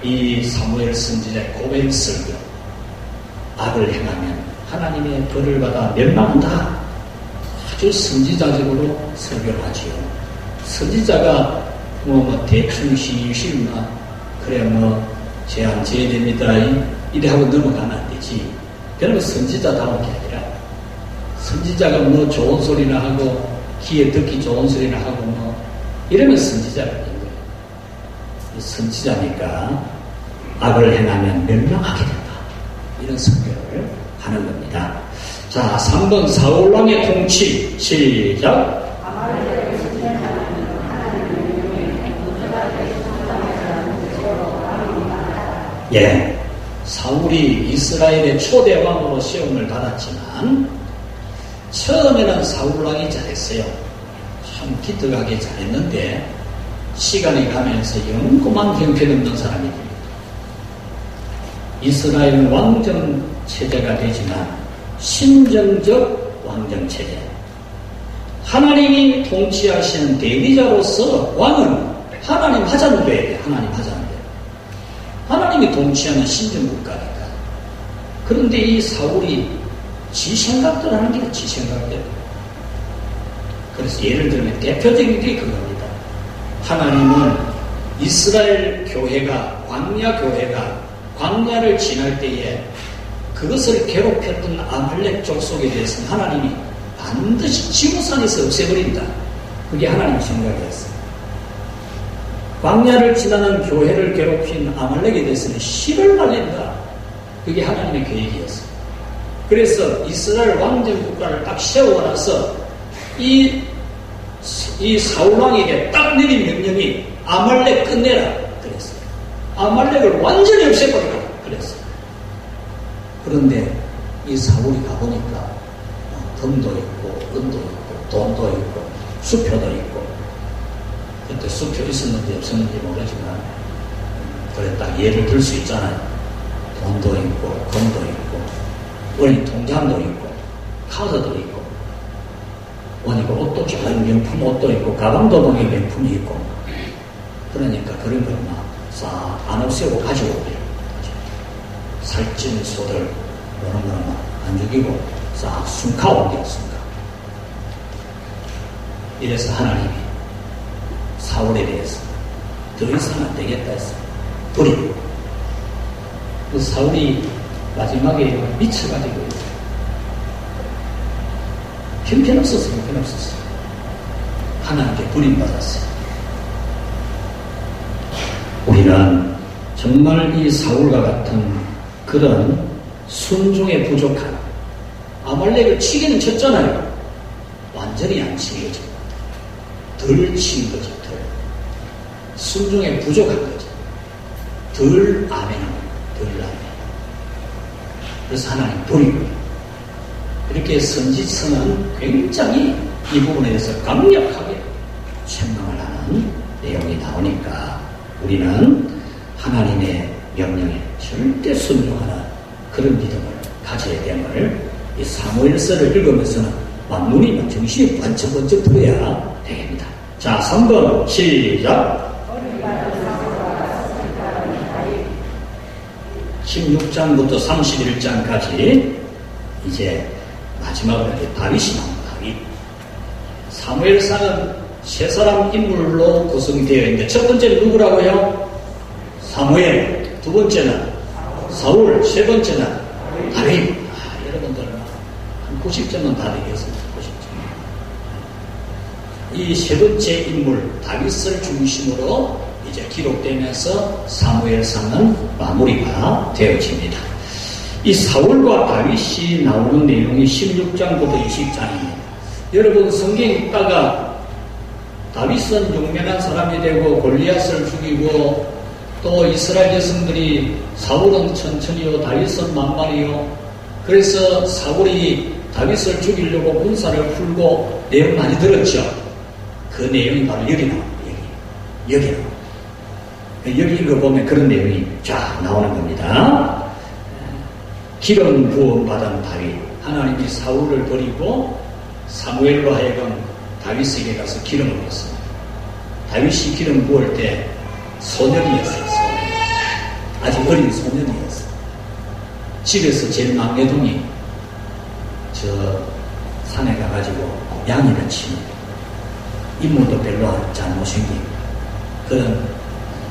이 사무엘 선지자의 고백 설교, 악을 행하면 하나님의 벌을 받아 멸망한다. 아주 선지자적으로 설교를 하지요. 선지자가 대충 시실 그래 제한 제외됩니다 이래 하고 넘어가면 안 되지. 그러면 선지자다운 게 아니라 선지자가 좋은 소리나 하고 귀에 듣기 좋은 소리나 하고 이러면 선지자가 되는 거예요. 선지자니까 악을 행하면 멸망하게 된다. 이런 설교를 하는 겁니다. 자, 3번 사울왕의 통치 시작. 예, 사울이 이스라엘의 초대왕으로 시험을 받았지만 처음에는 사울왕이 잘했어요. 참 기특하게 잘했는데 시간이 가면서 영구만 형편없는 사람이 됩니다. 이스라엘 왕정 체제가 되지만 신정적 왕정 체제. 하나님이 통치하시는 대리자로서 왕은 하나님 하자는 돼야 돼. 하나님 하자는 돼. 하나님이 통치하는 신정국가니까. 그런데 이 사울이 지 생각대로 하는 게 지 생각대로. 그래서 예를 들면 대표적인 게 그겁니다. 하나님은 이스라엘 교회가 광야를 지날 때에 그것을 괴롭혔던 아말렉 족속에 대해서는 하나님이 반드시 지구상에서 없애버린다. 그게 하나님 생각이었어요. 광야를 지나는 교회를 괴롭힌 아말렉에 대해서는 씨를 말린다. 그게 하나님의 계획이었어요. 그래서 이스라엘 왕정 국가를 딱 세워놔서 이 사울왕에게 딱 내린 명령이 아말렉 끝내라 그랬어요. 아말렉을 완전히 없애버리라 그랬어요. 그런데 이 사울이 가보니까 금도 있고 은도 있고 돈도 있고 수표도 있고, 그때 수표 있었는지 없었는지 모르지만 그래 딱 예를 들 수 있잖아요. 돈도 있고 금도 있고 원인 통장도 있고 카드도 있고 원이고 옷도 좋은 명품 옷도 있고 가방도 보니 명품이 있고, 그러니까 그런 걸 막 싹 안 없애고 가지고 오래요. 살찐 소들 이런 거는 막 안 죽이고 싹 숨가 옮겨 숨가. 이래서 하나님이 사울에 대해서 더 이상 안 되겠다 했어요. 버리고. 그 사울이 마지막에 미쳐가지고 있어요. 형편없었어요. 하나님께 버림받았어요. 우리는 정말 이 사울과 같은 그런 순종에 부족한, 아말렉을 치기는 쳤잖아요. 완전히 안 치게 죠. 덜 친 거죠. 덜. 순종에 부족한 거죠. 덜 아멘한 거예요. 덜 아멘. 그래서 하나님 버리고, 이렇게 선지서는 굉장히 이 부분에 대해서 강력하게 책망을 하는 내용이 나오니까 우리는 하나님의 명령에 절대 순종하는 그런 믿음을 가져야 됨을 이 사무엘서를 읽으면서는 막 눈이 정신이 번쩍번쩍 들어야 되겠습니다. 자, 3번 시작. 16장부터 31장까지 이제 마지막으로 다윗이 나옵니다. 다윗. 사무엘상은 세 사람 인물로 구성되어 있는데 첫 번째는 누구라고요? 사무엘. 두 번째는 사울. 세 번째는 다윗. 여러분들은 한 90점은 다 되겠습니다. 90점. 이 세 번째 인물 다윗을 중심으로 이제 기록되면서 사무엘상은 마무리가 되어집니다. 이 사울과 다윗이 나오는 내용이 16장부터 20장입니다. 여러분 성경 읽다가 다윗은 용맹한 사람이 되고 골리앗을 죽이고 또 이스라엘 여성들이 사울은 천천히요 다윗은 만만히요, 그래서 사울이 다윗을 죽이려고 군사를 풀고 내용 많이 들었죠. 그 내용이 바로 여기 나옵니다. 여기 나옵니다. 여기 읽어보면 그런 내용이 쫙 나오는 겁니다. 기름 부음 받은 다윗. 하나님이 사울을 버리고 사무엘로 하여금 다윗에게 가서 기름을 부었습니다. 다윗이 기름 부을 때 소년이었어요. 소년. 아직 어린 소년이었어. 집에서 제일 막내동이 저 산에 가가지고 양이를 치는 인물도 별로 잘 못생긴 그런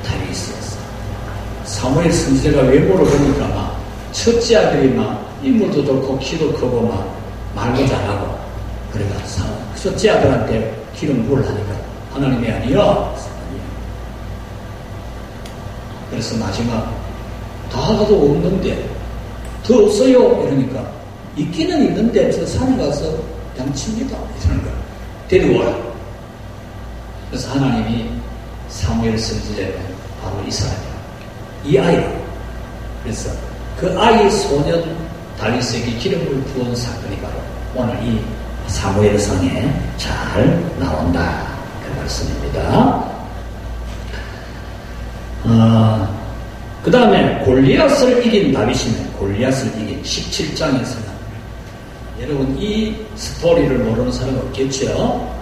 다윗이었어. 사무엘 선지자가 외모를 보니까 막 첫째 아들이 막 인물도 좋고 키도 크고 막 말도 잘하고 그러니까 첫째 아들한테 기름 부을 하니까 하나님이 아니야. 그래서 마지막 다도 없는데 더 없어요 이러니까 있기는 있는데 저 산에 가서 양칩니다 이러는 거야. 데려와라. 그래서 하나님이 사무엘 선지자는 바로 이 사람이야. 이 아이야. 그래서 그 아이 소년 다윗에게 기름을 부은 사건이 바로 오늘 이 사무엘상에 잘 나온다. 그 말씀입니다. 그 다음에 골리앗을 이긴 다윗이면 골리앗을 이긴 17장에서는 여러분 이 스토리를 모르는 사람 없겠죠?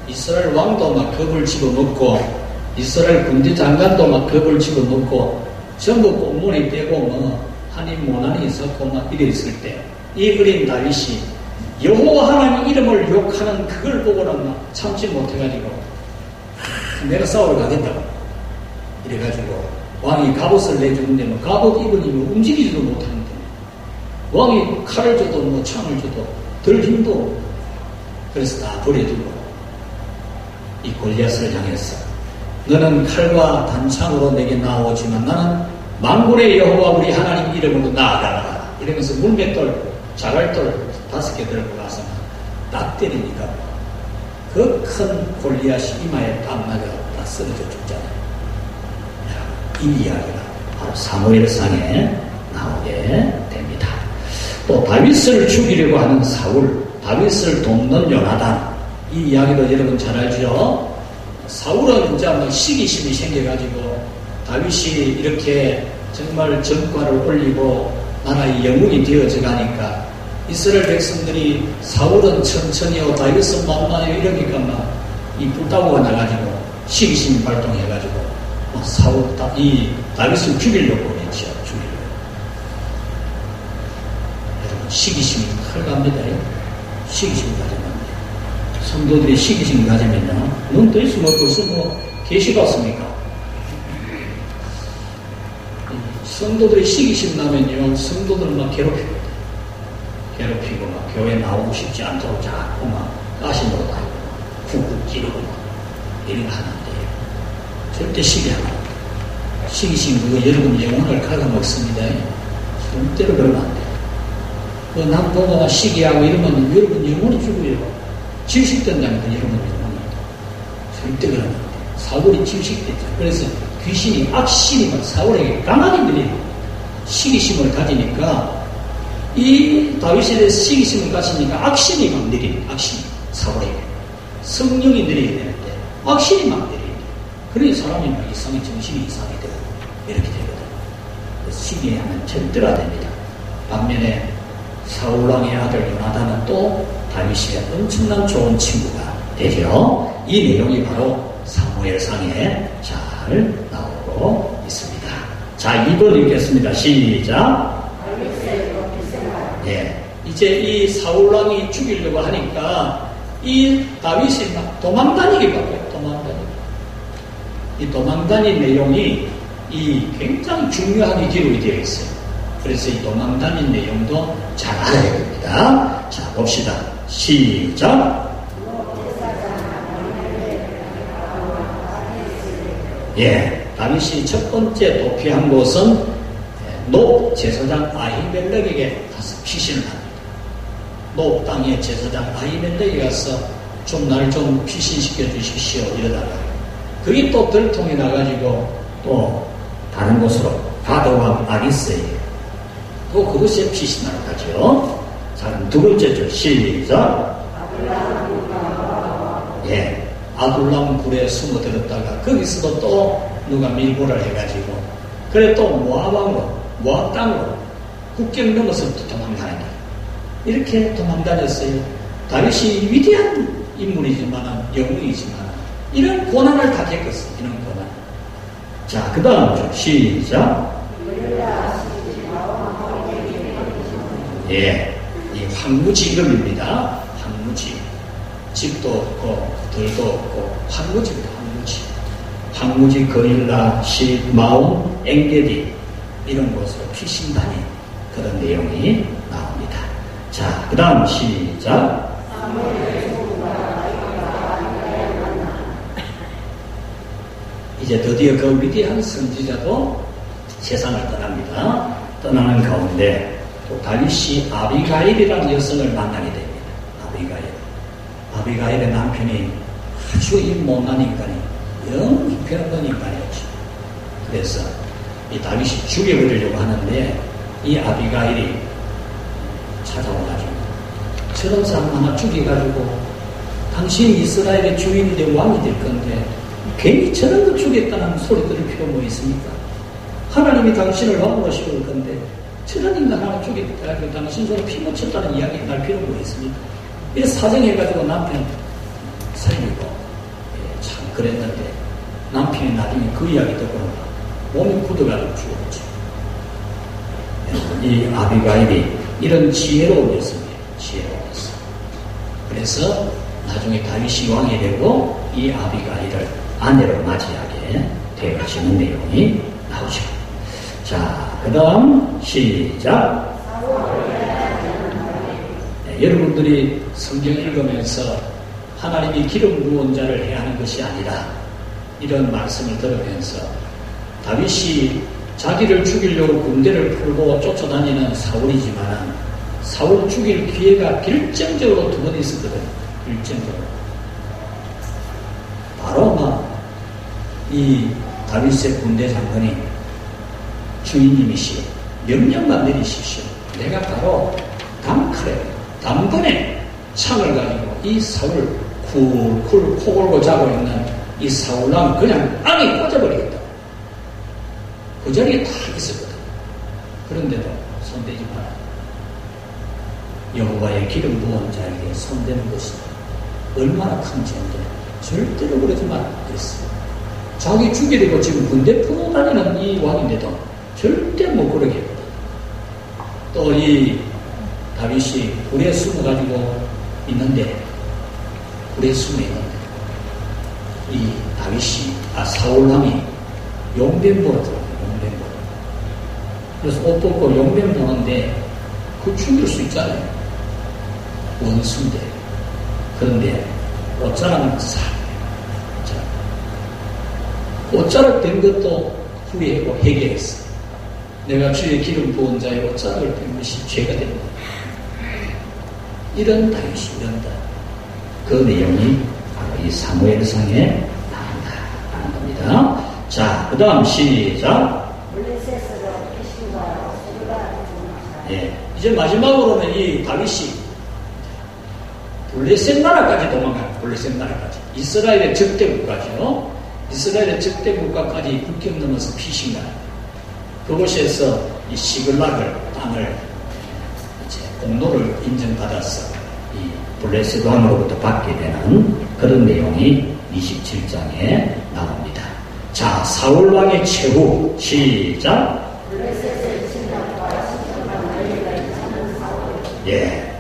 이스라엘 왕도 막 겁을 집어먹고 이스라엘 군대 장관도 막 겁을 집어먹고 전부 꽁무니 떼고 뭐 한이 모난이 있었고 막 이래 있을 때 이 어린 다윗이 여호와 하나님 이름을 욕하는 그걸 보고는 막 참지 못해가지고 내가 싸우러 가겠다고 이래가지고 왕이 갑옷을 내주는데 뭐 갑옷 입으니 움직이지도 못하는데 왕이 칼을 줘도 뭐 창을 줘도 덜 힘도 없고 그래서 다 버려두고 이 골리앗을 향해서 너는 칼과 단창으로 내게 나오지만 나는 만군의 여호와 우리 하나님 이름으로 나아가라 이러면서 물맷돌 자갈돌 5개 들고 가서 딱 때리니까 그 큰 골리앗이 이마에 딱 맞아 딱 쓰러져 죽잖아요. 이 이야기가 바로 사무엘상에 나오게 됩니다. 또 다윗을 죽이려고 하는 사울, 다윗을 돕는 요나단 이 이야기도 여러분 잘 알죠? 사울은 이제 뭐 시기심이 생겨가지고 다윗이 이렇게 정말 전과를 올리고 나라의 영웅이 되어져 가니까 이스라엘 백성들이 사울은 천천히요 다윗은 만만해요 이러니까 막 이 불타고가 나가지고 시기심이 발동해가지고 사울 이 다윗을 죽이려고 했죠. 죽이려고. 여러분 시기심이 칼갑니다. 시기심이 가지면 성도들이 시기심 가지면요 눈 떠 있으면 벌써 뭐 계시 봤습니까? 성도들이 시기심 나면요 성도들 막 괴롭히고 막 교회 나오고 싶지 않도록 자꾸 막 가심으로 다니고 쿡쿡 찌르고 막 이런 거 하는데 절대 시기 안 합니다. 시기심 그거 여러분 영혼을 갉아먹습니다. 절대로 그러면 안 돼요. 그 남 보고 시기하고 이러면 여러분 영혼이 죽어요. 질식된다니까 여러분 영혼이. 절대 그러면 안 돼요. 사울이 질식됐죠. 그래서 귀신이 악신이 막 사울에게 강하게 들려요. 시기심을 가지니까 이 다윗에 대해서 시기심을 가지니까 악신이 막 내려요. 악신이 사울에게. 성령이 내려야 되는데 악신이 막 내려요. 그러니 사람이 막 이상해 정신이 이상하게 되고 이렇게 되거든요. 시기하면 절대로 됩니다. 반면에 사울왕의 아들 요나단은 또 다윗의 엄청난 좋은 친구가 되죠. 이 내용이 바로 사무엘상에 잘 나오고 있습니다. 자, 2번 읽겠습니다. 시작. 예, 이제 이 사울왕이 죽이려고 하니까 이 다윗이 막 도망다니기 바빠요. 이 도망다닌 내용이 이 굉장히 중요하게 기록이 되어 있어요. 그래서 이 도망다닌 내용도 잘 알아야 됩니다. 자, 봅시다. 시작. 예, 다윗이 첫 번째 도피한 곳은 높 제사장 아히멜렉에게 가서 피신을 합니다. 높 땅의 제사장 아히멜렉에 가서 좀 날 좀 피신시켜 주십시오 이러다가 그게 또 들통이 나가지고 또 다른 곳으로 가드왕 아기스에게 또 그것에 피신하러 가죠. 자, 그럼 두 번째 줄 시작. 예, 아둘람 굴에 숨어들었다가 거기서도 또 누가 밀고를 해가지고 그래 또 모압왕으로 모압 땅으로 국경 넘어서 또 도망다니다. 이렇게 도망다녔어요. 다윗이 위대한 인물이지만 영웅이지만 이런 고난을 다 겪었어요. 이런 고난. 자, 그 다음 줄 시작. 예, 이 황무지 이름입니다. 황무지. 집도 없고 들도 없고 황무지입니다. 황무지. 황무지 거일라 시 마음 엥게디 이런 곳으로 피신다니 그런 내용이 나옵니다. 자, 그 다음 시작. 이제 드디어 그 위대한 선지자도 세상을 떠납니다. 떠나는 가운데 또 다윗이 아비가일이라는 여성을 만나게 됩니다. 아비가일의 남편이 아주 이 못난 인간이 영 형편없는 인간이었죠. 그래서 이 다윗이 죽여버리려고 하는데 이 아비가일이 찾아와가지고 저런 사람 하나 죽여가지고 당신이 이스라엘의 주인이 되고 왕이 될 건데 괜히 저런 거 죽였다는 소리 들을 필요 뭐 있습니까? 하나님이 당신을 왕으로 세울 건데 저런 인간 하나 죽였다고 당신 손에 피 묻혔다는 이야기 날 필요 뭐 있습니까? 이렇게 사정해가지고 남편 살리고 참 그랬는데 남편이 나중에 그 이야기 듣고는 몸이 굳어가지고 죽었죠. 이 아비가일이 이런 지혜로운 여성이에요. 지혜로운 여성. 그래서 나중에 다윗이 왕이 되고 이 아비가일을 아내로 맞이하게 되어지는 내용이 나오죠. 자, 그 다음 시작. 네, 여러분들이 성경 읽으면서 하나님이 기름 부은 자를 해야 하는 것이 아니라 이런 말씀을 들으면서 다윗이 자기를 죽이려고 군대를 풀고 쫓아다니는 사울이지만 사울 죽일 기회가 결정적으로 두 번 있었거든요. 결정적으로. 바로 이 다윗의 군대 장관이 주인님이시여 명령만 내리십시오. 내가 바로 단번에 창을 가지고 이 사울 쿨쿨 코 골고 자고 있는 이 사울랑 그냥 안에 꽂아버리겠다. 그 자리에 다 있었거든. 그런데도 손대지 마라. 여호와의 기름 부은 자에게 손대는 것이 얼마나 큰 죄인데 절대로 그러지 마라 그랬어요. 자기 죽이려고 지금 군대 풀어 다니는 이 왕인데도 절대 못 그러게 했거든. 또 이 다윗이 굴에 숨어가지고 있는데 굴에 숨어 있는데 이 다윗이 사울왕이 용변보로 들어가요. 용변보로. 그래서 옷 벗고 용변 보는데 그 죽일 수 있잖아요. 원수인데. 그런데 옷자락은 옷자락 된 것도 후회하고 회개했어. 내가 주의 기름 부은 자의 옷자락을 뺀 것이 죄가 됩니다. 이런 다윗이 이런다. 그 내용이 바로 이 사무엘상에 나온다라는 겁니다. 자, 그 다음 시작. 예, 이제 마지막으로는 이 다윗이 블레셋 나라까지 도망가요. 블레셋 나라까지. 이스라엘의 적대 국가죠. 이스라엘의 적대 국가까지 국경 넘어서 피신가요. 그곳에서 이 시글락을 땅을 이제 공로를 인정받아서 이 블레셋 왕으로부터 받게 되는 그런 내용이 27장에 나옵니다. 자, 사울 왕의 최후 시작. 예,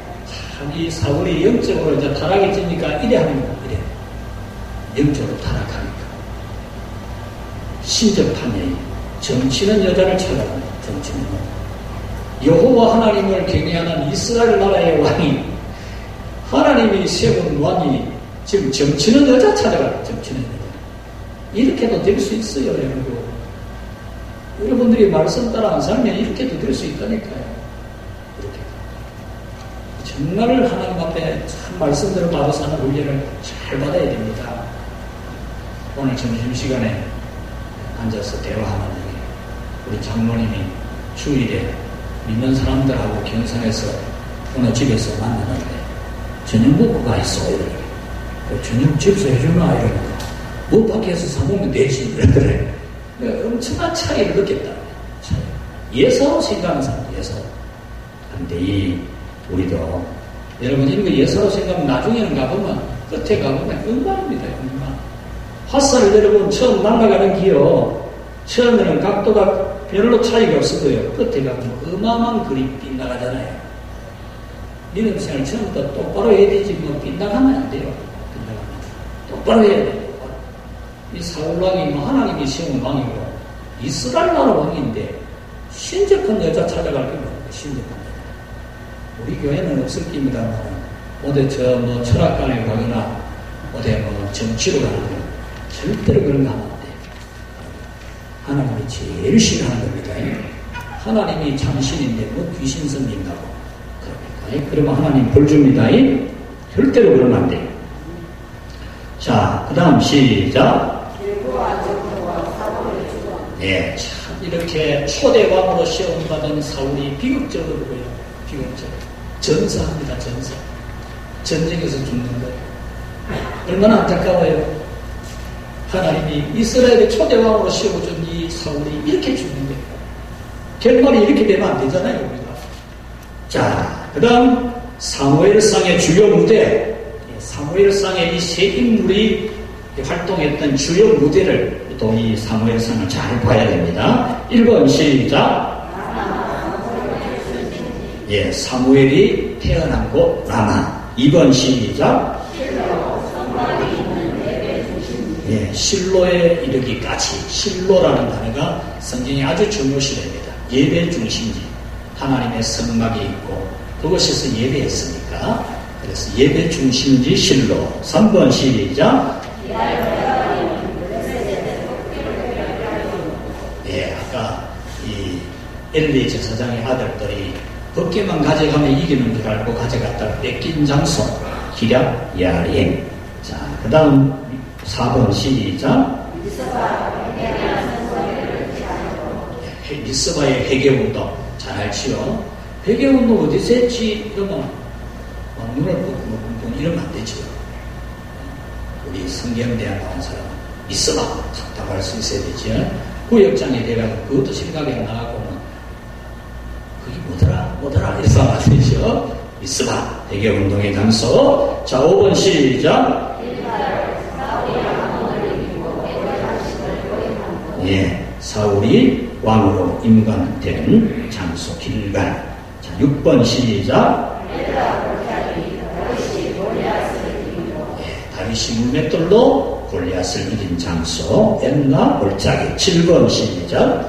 참 이 사울이 영적으로 이제 타락해지니까 이래 하는 거예요. 이래 영적으로 타락하니까 신접하니 정치는 여자를 찾아갑니다. 정치는 여호와 하나님을 경외하는 이스라엘 나라의 왕이 하나님이 세운 왕이 지금 정치는 여자 찾아가요. 정치는 여자. 이렇게도 될 수 있어요, 여러분. 여러분들이 말씀 따라 안 살면 이렇게도 될 수 있다니까요. 이렇게. 정말 하나님 앞에 참 말씀대로 바로 사는 훈련을 잘 받아야 됩니다. 오늘 점심시간에 앉아서 대화하는 우리 장로님이 주일에 믿는 사람들하고 경상에서 어느 집에서 만나는데 저녁 먹고 가 있어 이러게. 저녁 집에서 해주나 이러니까 뭐 밖에서 사 먹으면 되지 이러더래. 엄청난 차이를 느꼈다. 예사로 생각하는 사람 예사로. 그런데 우리도 여러분 이런 거 예사로 생각하면 나중에는 가보면 끝에 가보면 엉망입니다. 엉망. 화살을 여러분 처음 날아가는 기요 처음에는 각도가 별로 차이가 없어도요. 끝에 가면 어마어마한 그림이 빗나가잖아요. 믿음생활 처음부터 똑바로 해야 되지, 뭐, 빗나가면 안 돼요. 빗나가면. 똑바로 해야 돼요. 이 사울왕이 뭐 하나님이 세운 왕이고, 이스라엘 나라 왕인데, 신적한 여자 찾아갈 게 뭐예요? 신적한 여자. 우리 교회는 없을 겁니다만, 어디 뭐 철학관에 가거나, 어디 뭐 정치로 가는 거, 절대로 그런 거 하면 안 돼요. 하나님이 제일 싫어하는 겁니다. 하나님이 참신인데, 뭐 귀신 섬긴다고. 그러니까. 그러면 하나님 벌 줍니다. 절대로 그러면 안 돼요. 자, 그 다음 시작. 예, 참, 이렇게 초대왕으로 시험받은 사울이 비극적으로요. 비극적. 전사합니다, 전사. 전쟁에서 죽는 거예요. 얼마나 안타까워요. 하나님이 이스라엘의 초대왕으로 시험해준 이 사울이 이렇게 죽는 거예요. 결말이 이렇게 되면 안 되잖아요, 우리가. 자, 그 다음, 사무엘상의 주요 무대. 사무엘상의 이 세 인물이 활동했던 주요 무대를 또 이 사무엘상을 잘 봐야 됩니다. 1번 시작. 예, 사무엘이 태어난 곳 라마. 2번 시작. 예, 실로에 이르기까지. 실로라는 단어가 성경에 아주 중요시됩니다. 예배 중심지. 하나님의 성막이 있고 그곳에서 예배했으니까. 그래서 예배 중심지 실로. 3번 시작. 예, 아까 이 엘리 제사장의 아들들이 벗개만 가져가면 이기는 줄 알고 가져갔다가 뺏긴 장소 기략 야림. 자, 그 다음 4번 시작. 미스바의 회개운동 잘 알지요. 회개운동 어디서 했지? 이러면 눈을 뽑고 이러면 안 되죠. 우리 성경대학 나온 사람 미스바 답답할 수 있어야 되죠. 구역장에 대가지고 그것도 생각이 안 나가고는 그게 뭐더라 이래서 안 되죠. 미스바 회개운동의 장소. 자, 5번 시작. 예, 사울이 왕으로 임관된 장소 길갈. 자, 6번 시작. 예, 다윗이 물맷돌로 골리앗을 이긴 장소 엔나 골짜기. 7번 시작.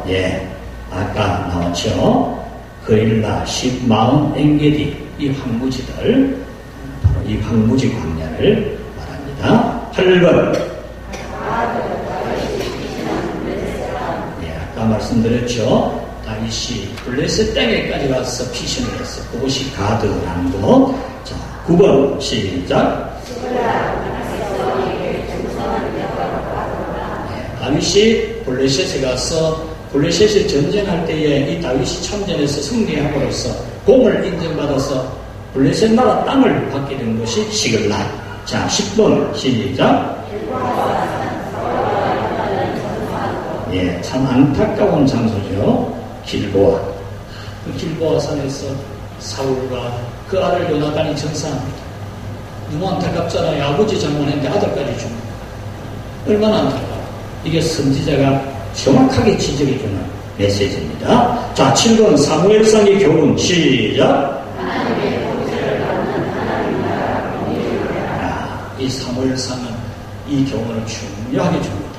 예, 아까 나왔죠. 그일라 10마흔 엥게디. 이 황무지들, 바로 이 황무지 광야를 말합니다. 8번. 예, 아까 말씀드렸죠. 다윗이 블레셋 땅에까지 가서 피신을 했어. 그곳이 가드라는 곳. 자, 9번 시작. 예, 다윗이 블레셋에 가서 블레셋이 전쟁할 때에 이 다윗이 참전해서 승리함으로써 공을 인정받아서 블레셋 나라 땅을 받게 된 것이 시글락. 자, 10번 시작. 예, 참 안타까운 장소죠. 길보아. 그 길보아 산에서 사울과 그 아들 요나단이 전사합니다. 너무 안타깝잖아요. 아버지 장만했는데 아들까지 죽는. 얼마나 안타까워. 이게 선지자가 정확하게 지적해주는 메시지입니다. 자, 7번 사무엘상의 교훈 시작. 이 사무엘상은 이 교훈을 중요하게 줍니다.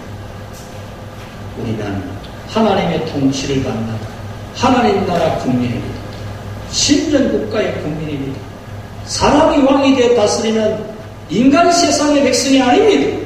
우리는 하나님의 통치를 받는 하나님 나라 국민입니다. 신전국가의 국민입니다. 사람이 왕이 되어 다스리는 인간 세상의 백성이 아닙니다.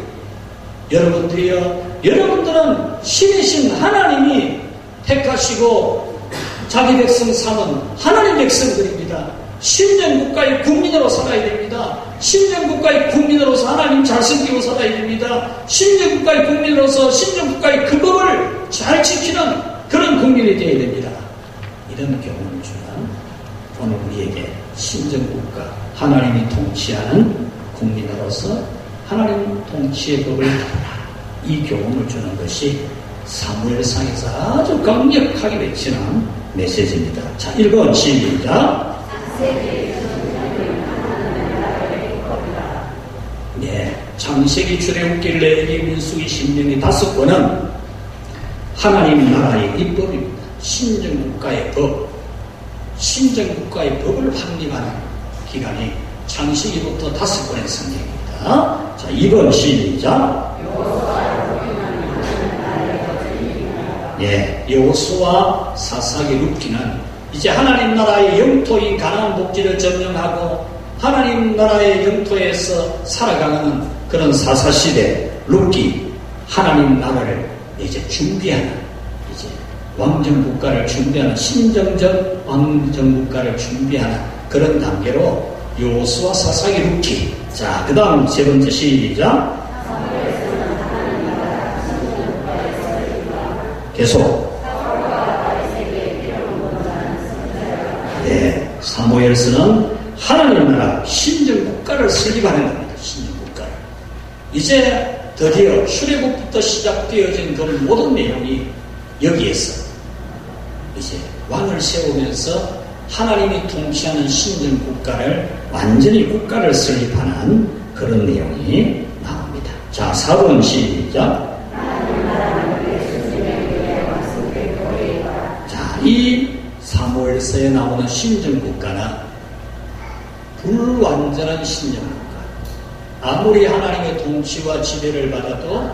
여러분들이요, 여러분들은 신이신 하나님이 택하시고 자기 백성 삼은 하나님 백성들입니다. 신전국가의 국민으로 살아야 됩니다. 신전국가의 국민으로서 하나님 잘 섬기고 살아야 됩니다. 신전국가의 국민으로서 신전국가의 그 법을 잘 지키는 그런 국민이 되어야 됩니다. 이런 교훈을 주는 오늘 우리에게 신전국가, 하나님이 통치하는 국민으로서 하나님 통치의 법을 따르라. 이 교훈을 주는 것이 사무엘상에서 아주 강력하게 외치는 메시지입니다. 자, 1번 시작. 예, 창세기, 출애굽기, 레위기, 민수기, 신명기 5권은 하나님 나라의 입법입니다. 신정국가의 법, 신정국가의 법을 확립하는 기간이 창세기부터 5권의 성경입니다. 자, 2번 시작. 예, 여호수아, 사사기, 룻기는 이제 하나님 나라의 영토인 가나안 복지를 점령하고 하나님 나라의 영토에서 살아가는 그런 사사시대, 룻기, 하나님 나라를 이제 준비하는, 이제 왕정국가를 준비하는, 신정적 왕정국가를 준비하는 그런 단계로 여호수아, 사사기, 룻기. 자, 그 다음 3번째 시작. 계속. 네, 사무엘서는 하나님 나라 신정국가를 설립하는 겁니다. 신정국가를. 이제 드디어 출애굽부터 시작되어진 그 모든 내용이 여기에서 이제 왕을 세우면서 하나님이 통치하는 신정국가를 완전히 국가를 설립하는 그런 내용이 나옵니다. 자, 4번 시작. 이 사무엘서에 나오는 신정국가는 불완전한 신정국가. 아무리 하나님의 통치와 지배를 받아도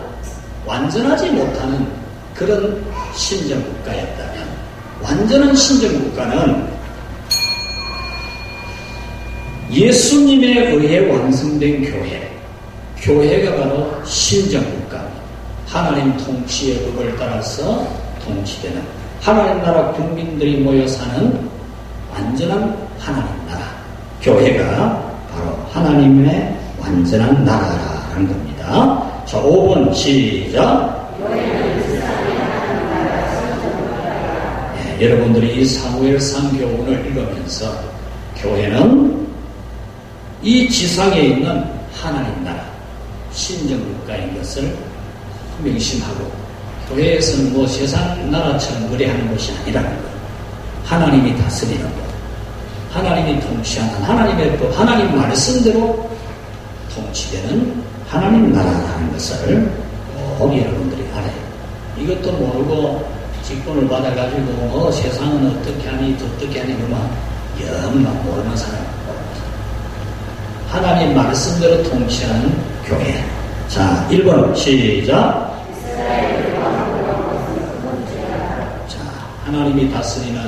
완전하지 못하는 그런 신정국가였다면, 완전한 신정국가는 예수님에 의해 완성된 교회가 바로 신정국가입니다. 하나님 통치의 법을 따라서 통치되는, 하나님 나라 국민들이 모여 사는 완전한 하나님 나라, 교회가 바로 하나님의 완전한 나라라는 겁니다. 자, 5번 시작. 네, 여러분들이 이 사무엘상 교훈을 읽으면서 교회는 이 지상에 있는 하나님 나라, 신정국가인 것을 명심하고, 교회에서는 뭐 세상 나라처럼 거래하는 것이 아니라는 것, 하나님이 다스리는 것, 하나님이 통치하는 하나님의 법, 하나님 말씀대로 통치되는 하나님 나라라는 것을 꼭 여러분들이 알아요. 이것도 모르고 직분을 받아가지고 세상은 어떻게 하니 어떻게 하니 그러면 영만 모르는 사람. 하나님 말씀대로 통치하는 교회. 자, 1번 시작. 하나님이 다스리는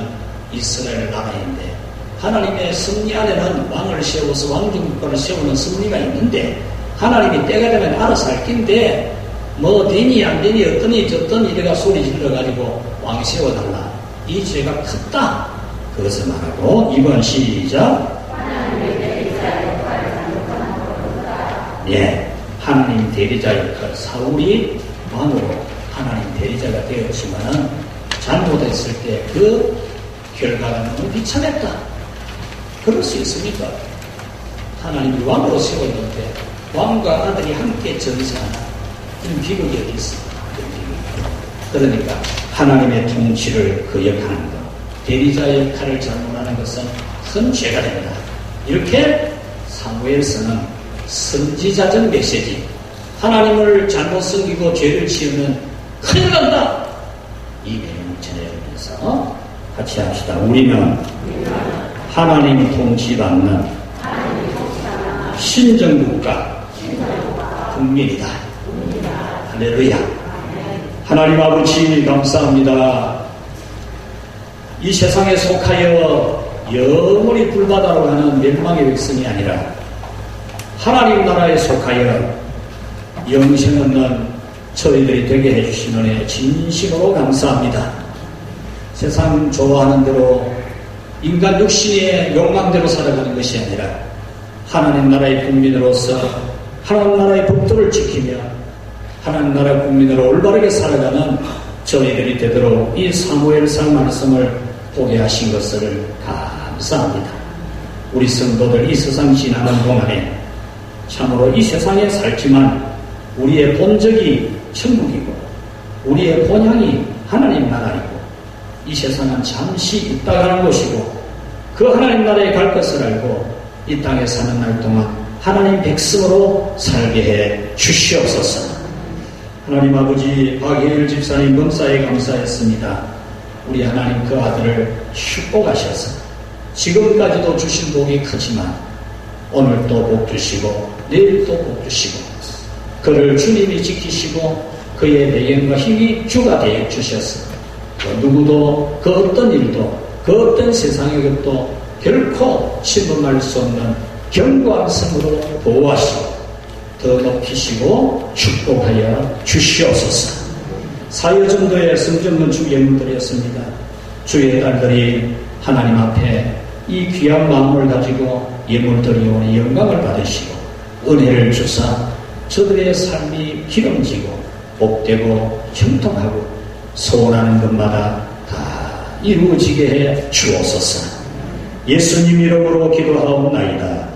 이스라엘 나라인데, 하나님의 섭리 안에는 왕을 세워서 왕정국가를 세우는 섭리가 있는데, 하나님이 때가 되면 알아서 할 낀데 뭐 되니 안 되니 어떠니 저떠니 이래가 소리 질러가지고 왕 세워달라, 이 죄가 컸다, 그것을 말하고. 2번 시작. 예, 하나님 대리자 역할, 사울이 왕으로 하나님 대리자가 되었지만은 잘못했을 때 그 결과가 너무 비참했다. 그럴 수 있습니까? 하나님이 왕으로 세웠는데 왕과 아들이 함께 전사하는 그런 비극이 어디 있습니까? 그러니까 하나님의 통치를 거역하는 것, 대리자 역할을 잘못하는 것은 큰 죄가 됩니다. 이렇게 사무엘서는 선지자적 메시지, 하나님을 잘못 섬기고 죄를 지으면 큰일 난다, 이 내용을 전해주면서 같이 합시다. 우리는 하나님 통치받는 신정국가 국민이다. 할렐루야. 하나님 아버지 감사합니다. 이 세상에 속하여 영원히 불바다로 가는 멸망의 백성이 아니라 하나님 나라에 속하여 영생 없는 저희들이 되게 해주신 은혜 진심으로 감사합니다. 세상 좋아하는 대로 인간 육신의 욕망대로 살아가는 것이 아니라 하나님 나라의 국민으로서 하나님 나라의 법도를 지키며 하나님 나라 국민으로 올바르게 살아가는 저희들이 되도록 이 사무엘상 말씀을 보게 하신 것을 감사합니다. 우리 성도들 이 세상 지나는 동안에 참으로 이 세상에 살지만 우리의 본적이 천국이고 우리의 본향이 하나님 나라이고 이 세상은 잠시 있다 가는 곳이고 그 하나님 나라에 갈 것을 알고 이 땅에 사는 날 동안 하나님 백성으로 살게 해 주시옵소서. 하나님 아버지 박예일 집사님 범사에 감사했습니다. 우리 하나님 그 아들을 축복하셔서 지금까지도 주신 복이 크지만 오늘 또 복 주시고 내일 또 복 주시고 그를 주님이 지키시고 그의 배경과 힘이 주가 되어 주셔서 그 누구도 그 어떤 일도 그 어떤 세상의 것도 결코 침범할 수 없는 견고한 성으로 보호하시고 더 높이시고 축복하여 주시옵소서. 사여전도의 성전문 주 예물드렸습니다. 주의 딸들이 하나님 앞에 이 귀한 마음을 가지고 예물드리오니 영광을 받으시고 은혜를 주사 저들의 삶이 기름지고 복되고 형통하고 소원하는 것마다 다 이루어지게 해 주옵소서. 예수님 이름으로 기도하옵나이다.